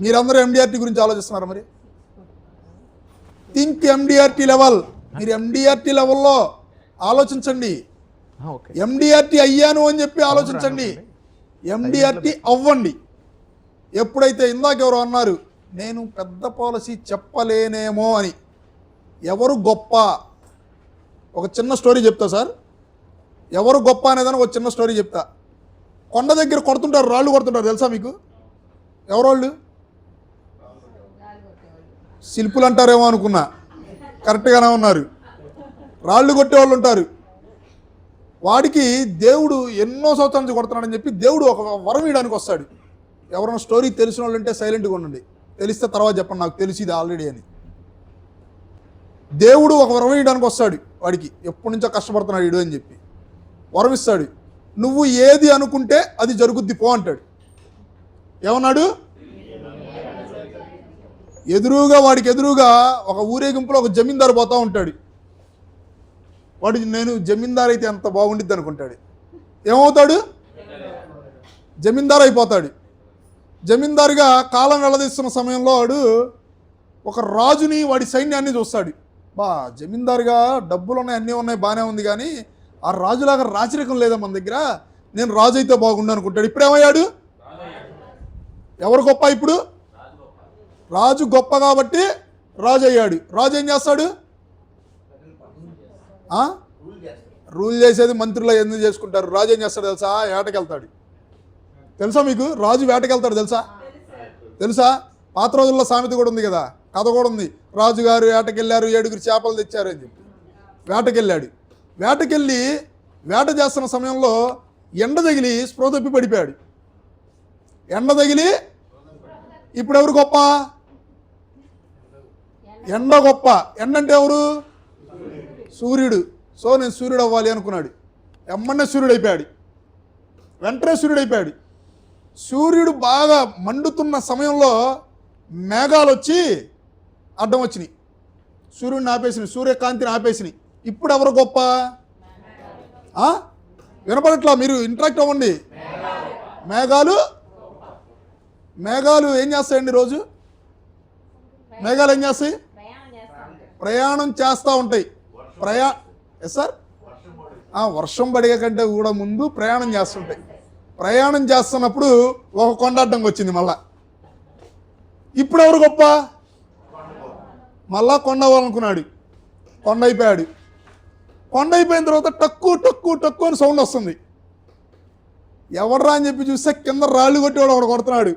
మీరందరూ ఎండిఆర్టీ గురించి ఆలోచిస్తున్నారు. మరి థింక్ ఎండిఆర్టీ లెవెల్. మీరు ఎండిఆర్టీ లెవెల్లో ఆలోచించండి. ఎండిఆర్టీ అయ్యాను అని చెప్పి ఆలోచించండి. ఎండిఆర్టీ అవ్వండి. ఎప్పుడైతే ఇందాక ఎవరు అన్నారు నేను పెద్ద పాలసీ చెప్పలేనేమో అని, ఎవరు గొప్ప? ఒక చిన్న స్టోరీ చెప్తా సార్. ఎవరు గొప్ప అనేదాన్ని ఒక చిన్న స్టోరీ చెప్తా. కొండ దగ్గర కొడుతుంటారు, రాళ్ళు కొడుతుంటారు, తెలుసా మీకు? ఎవరోళ్ళు? శిల్పులు అంటారేమో అనుకున్నా, కరెక్ట్గానే ఉన్నారు. రాళ్ళు కొట్టేవాళ్ళు ఉంటారు. వాడికి దేవుడు ఎన్నో సంవత్సరాల నుంచి కొడుతున్నాడని చెప్పి దేవుడు ఒక వరం ఇవ్వడానికి వస్తాడు. ఎవరైనా స్టోరీ తెలిసిన వాళ్ళు ఉంటే సైలెంట్గా ఉండండి, తెలిస్తే తర్వాత చెప్పండి, నాకు తెలిసి ఇది ఆల్రెడీ అని. దేవుడు ఒక వరం ఇవ్వడానికి వస్తాడు వాడికి, ఎప్పటి నుంచో కష్టపడుతున్నాడు ఇడు అని చెప్పి వరం ఇస్తాడు. నువ్వు ఏది అనుకుంటే అది జరుగుద్ది పో అంటాడు. ఏమన్నాడు? వాడికి ఎదురుగా ఒక ఊరేగింపులో ఒక జమీందారు పోతూ ఉంటాడు. వాడు నేను జమీందారు అయితే ఎంత బాగుండిద్ది అనుకుంటాడు. ఏమవుతాడు? జమీందారు అయిపోతాడు. జమీందారుగా కాలం వెళ్ళదీస్తున్న సమయంలో వాడు ఒక రాజుని, వాడి సైన్యాన్ని చూస్తాడు. జమీందారుగా డబ్బులు ఉన్నాయి, అన్నీ ఉన్నాయి, బాగానే ఉంది, కానీ ఆ రాజులాగా రాచరికం లేదా మన దగ్గర, నేను రాజు అయితే బాగుండు అనుకుంటాడు. ఇప్పుడేమయ్యాడు? ఎవరు గొప్ప ఇప్పుడు? రాజు గొప్ప కాబట్టి రాజు అయ్యాడు. రాజు ఏం చేస్తాడు? రూల్ చేసేది మంత్రులు ఎందుకు చేసుకుంటారు. రాజు ఏం చేస్తాడు తెలుసా? వేటకెళ్తాడు. తెలుసా మీకు? రాజు వేటకెళ్తాడు తెలుసా? పాత రోజుల్లో సామెత కూడా ఉంది కదా, కథ కూడా ఉంది. రాజుగారు వేటకెళ్ళారు, 7 చేపలు తెచ్చారు అని చెప్పి. వేటకెళ్ళాడు. వేటకెళ్ళి వేట చేస్తున్న సమయంలో ఎండ తగిలి స్పృహ తప్పి పడిపోయాడు. ఎండ తగిలి ఇప్పుడు ఎవరు గొప్ప? ఎండ గొప్ప. ఎండ అంటే ఎవరు? సూర్యుడు. సో నేను సూర్యుడు అవ్వాలి అనుకున్నాడు. ఎమ్మన్నే సూర్యుడు అయిపోయాడు. వెంటనే సూర్యుడు అయిపోయాడు. సూర్యుడు బాగా మండుతున్న సమయంలో మేఘాలు వచ్చి అడ్డం వచ్చినాయి, సూర్యుడిని ఆపేసినాయి, సూర్యకాంతిని ఆపేసినాయి. ఇప్పుడు ఎవరు గొప్ప? వినపడట్లా? మీరు ఇంటరాక్ట్ అవ్వండి. మేఘాలు ఏం చేస్తాయండి రోజు? మేఘాలు ఏం చేస్తాయి? ప్రయాణం చేస్తూ ఉంటాయి. సార్ వర్షం పడే కంటే కూడా ముందు ప్రయాణం చేస్తుంటాయి. ప్రయాణం చేస్తున్నప్పుడు ఒక కొండ అడ్డంకి వచ్చింది. మళ్ళా ఇప్పుడు ఎవరు గొప్ప? మళ్ళా కొండ అవ్వాలనుకున్నాడు, కొండ అయిపోయాడు. కొండ అయిపోయిన తర్వాత టక్కు టక్కు టక్కు అని సౌండ్ వస్తుంది. ఎవర్రా అని చెప్పి చూస్తే కింద రాళ్ళు కొట్టేవాడు ఒకడు కొడుతున్నాడు.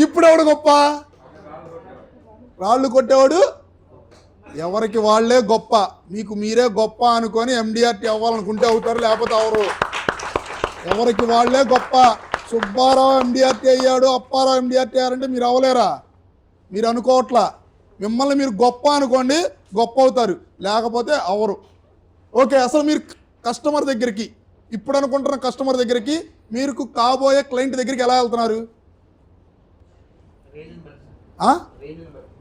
ఇప్పుడు ఎవడు గొప్ప? రాళ్ళు కొట్టేవాడు ఎవరికి వాళ్ళే గొప్ప. మీకు మీరే గొప్ప అనుకొని ఎండిఆర్టీ అవ్వాలనుకుంటే అవుతారు, లేకపోతే అవరు. ఎవరికి వాళ్ళే గొప్ప. సుబ్బారావు ఎండిఆర్టీ అయ్యాడు, అప్పారావు ఎండిఆర్టీ అయ్యారంటే మీరు అవ్వలేరా? మీరు అనుకోవట్లా. మిమ్మల్ని మీరు గొప్ప అనుకోండి, గొప్ప అవుతారు, లేకపోతే అవరు. ఓకే, అసలు మీరు కస్టమర్ దగ్గరికి, ఇప్పుడు అనుకుంటున్న కస్టమర్ దగ్గరికి, మీరు కాబోయే క్లయింట్ దగ్గరికి ఎలా వెళ్తున్నారు?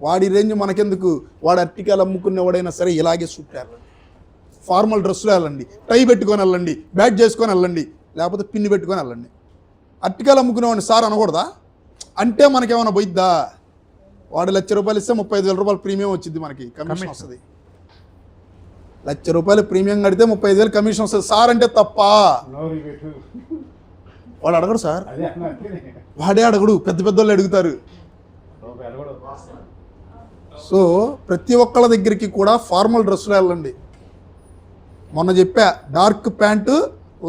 వాడి రేంజ్ మనకెందుకు? వాడు అర్టికాలు అమ్ముకునేవాడైనా సరే ఇలాగే సూట్ వెళ్ళండి, ఫార్మల్ డ్రెస్సులో వెళ్ళండి, టై పెట్టుకొని వెళ్ళండి, బ్యాట్ చేసుకొని వెళ్ళండి, లేకపోతే పిన్ని పెట్టుకొని వెళ్ళండి. అర్టికాలు అమ్ముకునేవాడిని సార్ అనకూడదా? అంటే మనకేమైనా పోయిద్దా? వాడు ₹1,00,000 ఇస్తే 35,000 రూపాయలు ప్రీమియం వచ్చింది, మనకి కమిషన్ వస్తుంది. ₹1,00,000 ప్రీమియం కడితే 35,000 కమిషన్ వస్తుంది. సార్ అంటే తప్ప? వాడు అడగడు సార్, వాడే అడగడు, పెద్ద పెద్దోళ్ళు అడుగుతారు. సో ప్రతి ఒక్కళ్ళ దగ్గరికి కూడా ఫార్మల్ డ్రెస్సులో వెళ్ళండి. మొన్న చెప్పా, dark pant,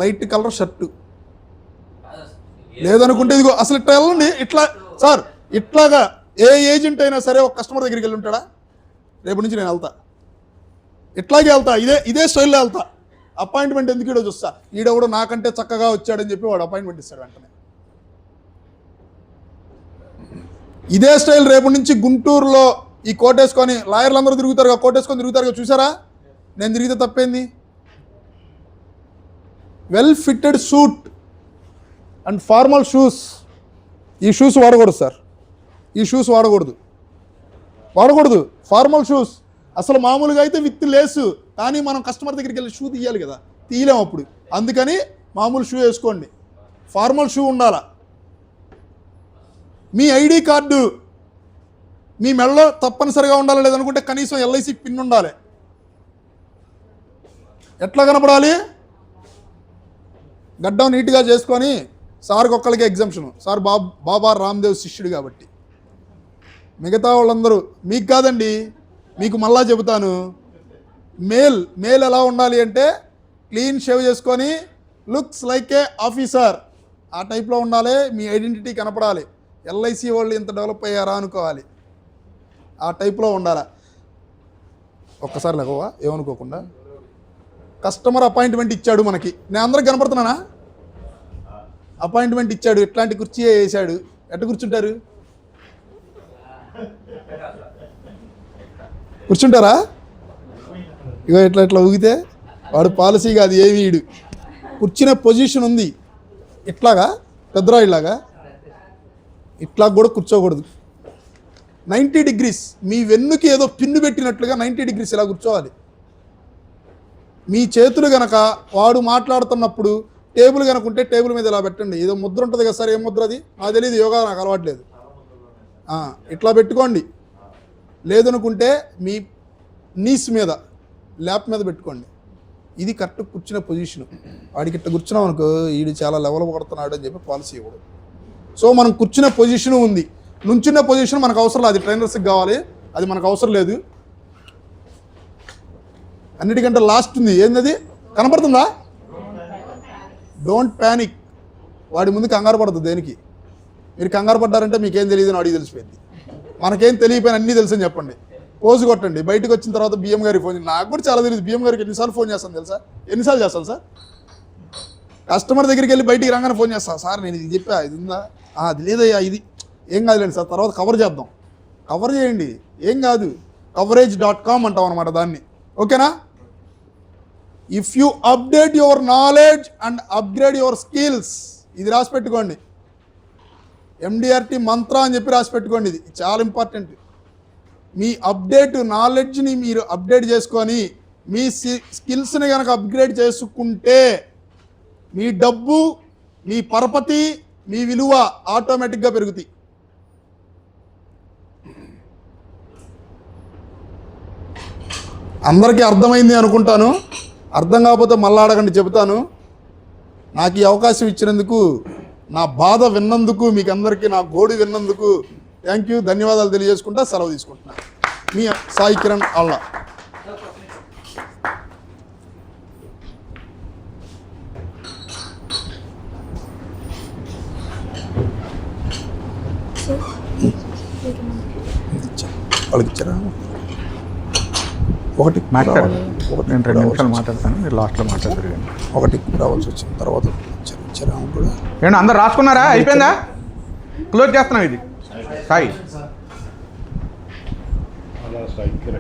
light colour shirt. లేదనుకుంటే ఇదిగో అసలు ఇట్లా వెళ్ళండి. ఇట్లా సార్, ఇట్లాగా ఏ ఏజెంట్ అయినా సరే ఒక కస్టమర్ దగ్గరికి వెళ్ళి ఉంటాడా? రేపు నుంచి నేను వెళ్తా, ఇట్లాగే వెళ్తా, ఇదే స్టైల్లో వెళ్తా. అపాయింట్మెంట్ ఎందుకు ఈడో చూస్తా, ఈడెవడో నాకంటే చక్కగా వచ్చాడని చెప్పి వాడు అపాయింట్మెంట్ ఇస్తాడు వెంటనే. ఇదే స్టైల్ రేపు నుంచి గుంటూరులో ఈ కోట్ వేసుకొని లాయర్లు అందరూ తిరుగుతారుగా, కోట్ వేసుకొని తిరుగుతారుగా, చూసారా? నేను తిరిగితే తప్పేంది? Well fitted suit and formal shoes. ఈ షూస్ వాడకూడదు సార్, ఈ షూస్ వాడకూడదు. ఫార్మల్ షూస్ అసలు మామూలుగా అయితే విత్ లేసు, కానీ మనం కస్టమర్ దగ్గరికి వెళ్ళి షూ తీయాలి కదా, తీయలేము అప్పుడు. అందుకని మామూలు షూ వేసుకోండి, ఫార్మల్ షూ ఉండాలా. మీ ఐడి కార్డు మీ మెడలో తప్పనిసరిగా ఉండాలి, లేదనుకుంటే కనీసం LIC పిన్ ఉండాలి. ఎట్లా కనపడాలి? గడ్డం నీట్గా చేసుకొని, సార్కి ఒక్కళ్ళకి ఎగ్జామ్షన్, సార్ బాబా రామ్దేవ్ శిష్యుడు కాబట్టి. మిగతా వాళ్ళందరూ మీకు కాదండి, మీకు మళ్ళా చెబుతాను. మేల్ ఎలా ఉండాలి అంటే క్లీన్ షేవ్ చేసుకొని లుక్స్ లైక్ ఏ ఆఫీసర్, ఆ టైప్లో ఉండాలి. మీ ఐడెంటిటీ కనపడాలి. LIC వాళ్ళు ఇంత డెవలప్ అయ్యారా అనుకోవాలి, ఆ టైప్లో ఉండాలా. ఒక్కసారి లేకవా ఏమనుకోకుండా. కస్టమర్ అపాయింట్మెంట్ ఇచ్చాడు మనకి, నేను అందరికి కనపడుతున్నానా? అపాయింట్మెంట్ ఇచ్చాడు, ఇట్లాంటి కుర్చీ వేసాడు, ఎట్ట కూర్చుంటారు? కూర్చుంటారా? ఇగో ఇట్లా ఊగితే వాడు పాలసీ కాదు, ఏమి ఈడు కూర్చునే పొజిషన్ ఉంది. ఇట్లాగా పెద్దరాయిలాగా ఇట్లా కూడా కూర్చోకూడదు. 90 degrees, మీ వెన్నుకి ఏదో పిన్ను పెట్టినట్లుగా 90 degrees ఇలా కూర్చోవాలి. మీ చేతులు గనక వాడు మాట్లాడుతున్నప్పుడు టేబుల్ కనుక ఉంటే టేబుల్ మీద ఇలా పెట్టండి. ఏదో ముద్ర ఉంటుంది కదా సార్, ఏం ముద్ర అది? నాకు తెలియదు, యోగా నాకు అలవాట్లేదు. ఇట్లా పెట్టుకోండి. లేదనుకుంటే మీ నీస్ మీద, ల్యాప్ మీద పెట్టుకోండి. ఇది కరెక్ట్ కూర్చునే పొజిషన్. వాడికి ఇట్లా కూర్చున్నాం అనుకో, వీడు చాలా లెవెల్ పడుతున్నాడు అని చెప్పి పాలసీ ఇవ్వడు. సో మనం కూర్చునే పొజిషన్ ఉంది, నుంచున్న పొజిషన్ మనకు అవసరం లేదు, అది ట్రైనర్స్కి కావాలి, అది మనకు అవసరం లేదు. అన్నిటికంటే లాస్ట్ ఉంది, ఏంది? కనపడుతుందా? Don't panic. వాడి ముందు కంగారు పడుతుంది దేనికి? మీరు కంగారు పడ్డారంటే మీకేం తెలియదు అని వాడికి తెలిసిపోయింది. మనకేం తెలియపోయిన అన్నీ తెలుసు అని చెప్పండి, పోజు కొట్టండి. బయటకు వచ్చిన తర్వాత BM గారికి ఫోన్ చేయండి. నాకు కూడా చాలా తెలియదు, BM గారికి ఎన్నిసార్లు ఫోన్ చేస్తాను తెలుసా? ఎన్నిసార్లు చేస్తాను సార్? కస్టమర్ దగ్గరికి వెళ్ళి బయటికి రాగానే ఫోన్ చేస్తాను, సార్ నేను ఇది చెప్పా, ఇది ఉందా? అది లేదయ్యా, ఇది ఏం కాదులేండి సార్, తర్వాత కవర్ చేద్దాం. కవర్ చేయండి, ఏం కాదు. coverage.com అంటాం అనమాట దాన్ని. ఓకేనా? If you update your knowledge and upgrade your skills, ఇది రాసి పెట్టుకోండి. MDRT మంత్ర అని చెప్పి రాసి పెట్టుకోండి, ఇది చాలా ఇంపార్టెంట్. మీ అప్డేట్ నాలెడ్జ్ని మీరు అప్డేట్ చేసుకొని మీ స్కిల్స్ని కనుక అప్గ్రేడ్ చేసుకుంటే మీ డబ్బు, మీ పరపతి, మీ విలువ ఆటోమేటిక్గా పెరుగుతాయి. అందరికీ అర్థమైంది అనుకుంటాను. అర్థం కాకపోతే మళ్ళీ అడగండి, చెబుతాను. నాకు ఈ అవకాశం ఇచ్చినందుకు, నా బాధ విన్నందుకు, మీకు అందరికీ నా గోడు విన్నందుకు థ్యాంక్ యూ, ధన్యవాదాలు తెలియజేసుకుంటా సెలవు తీసుకుంటున్నాను. మీ సాయి కిరణ్ అల్లా. వాళ్ళకి ఇచ్చారా? ఒకటి మాట్లాడు. ఒకటి నేను 2 నిమిషాలు మాట్లాడతాను, మీరు లాస్ట్లో మాట్లాడతారు. ఒకటి రావాల్సి వచ్చింది, తర్వాత ఇచ్చారా కూడా. ఏంటి అందరు రాసుకున్నారా? అయిపోయిందా? క్లోజ్ చేస్తున్నాం ఇది సాయి.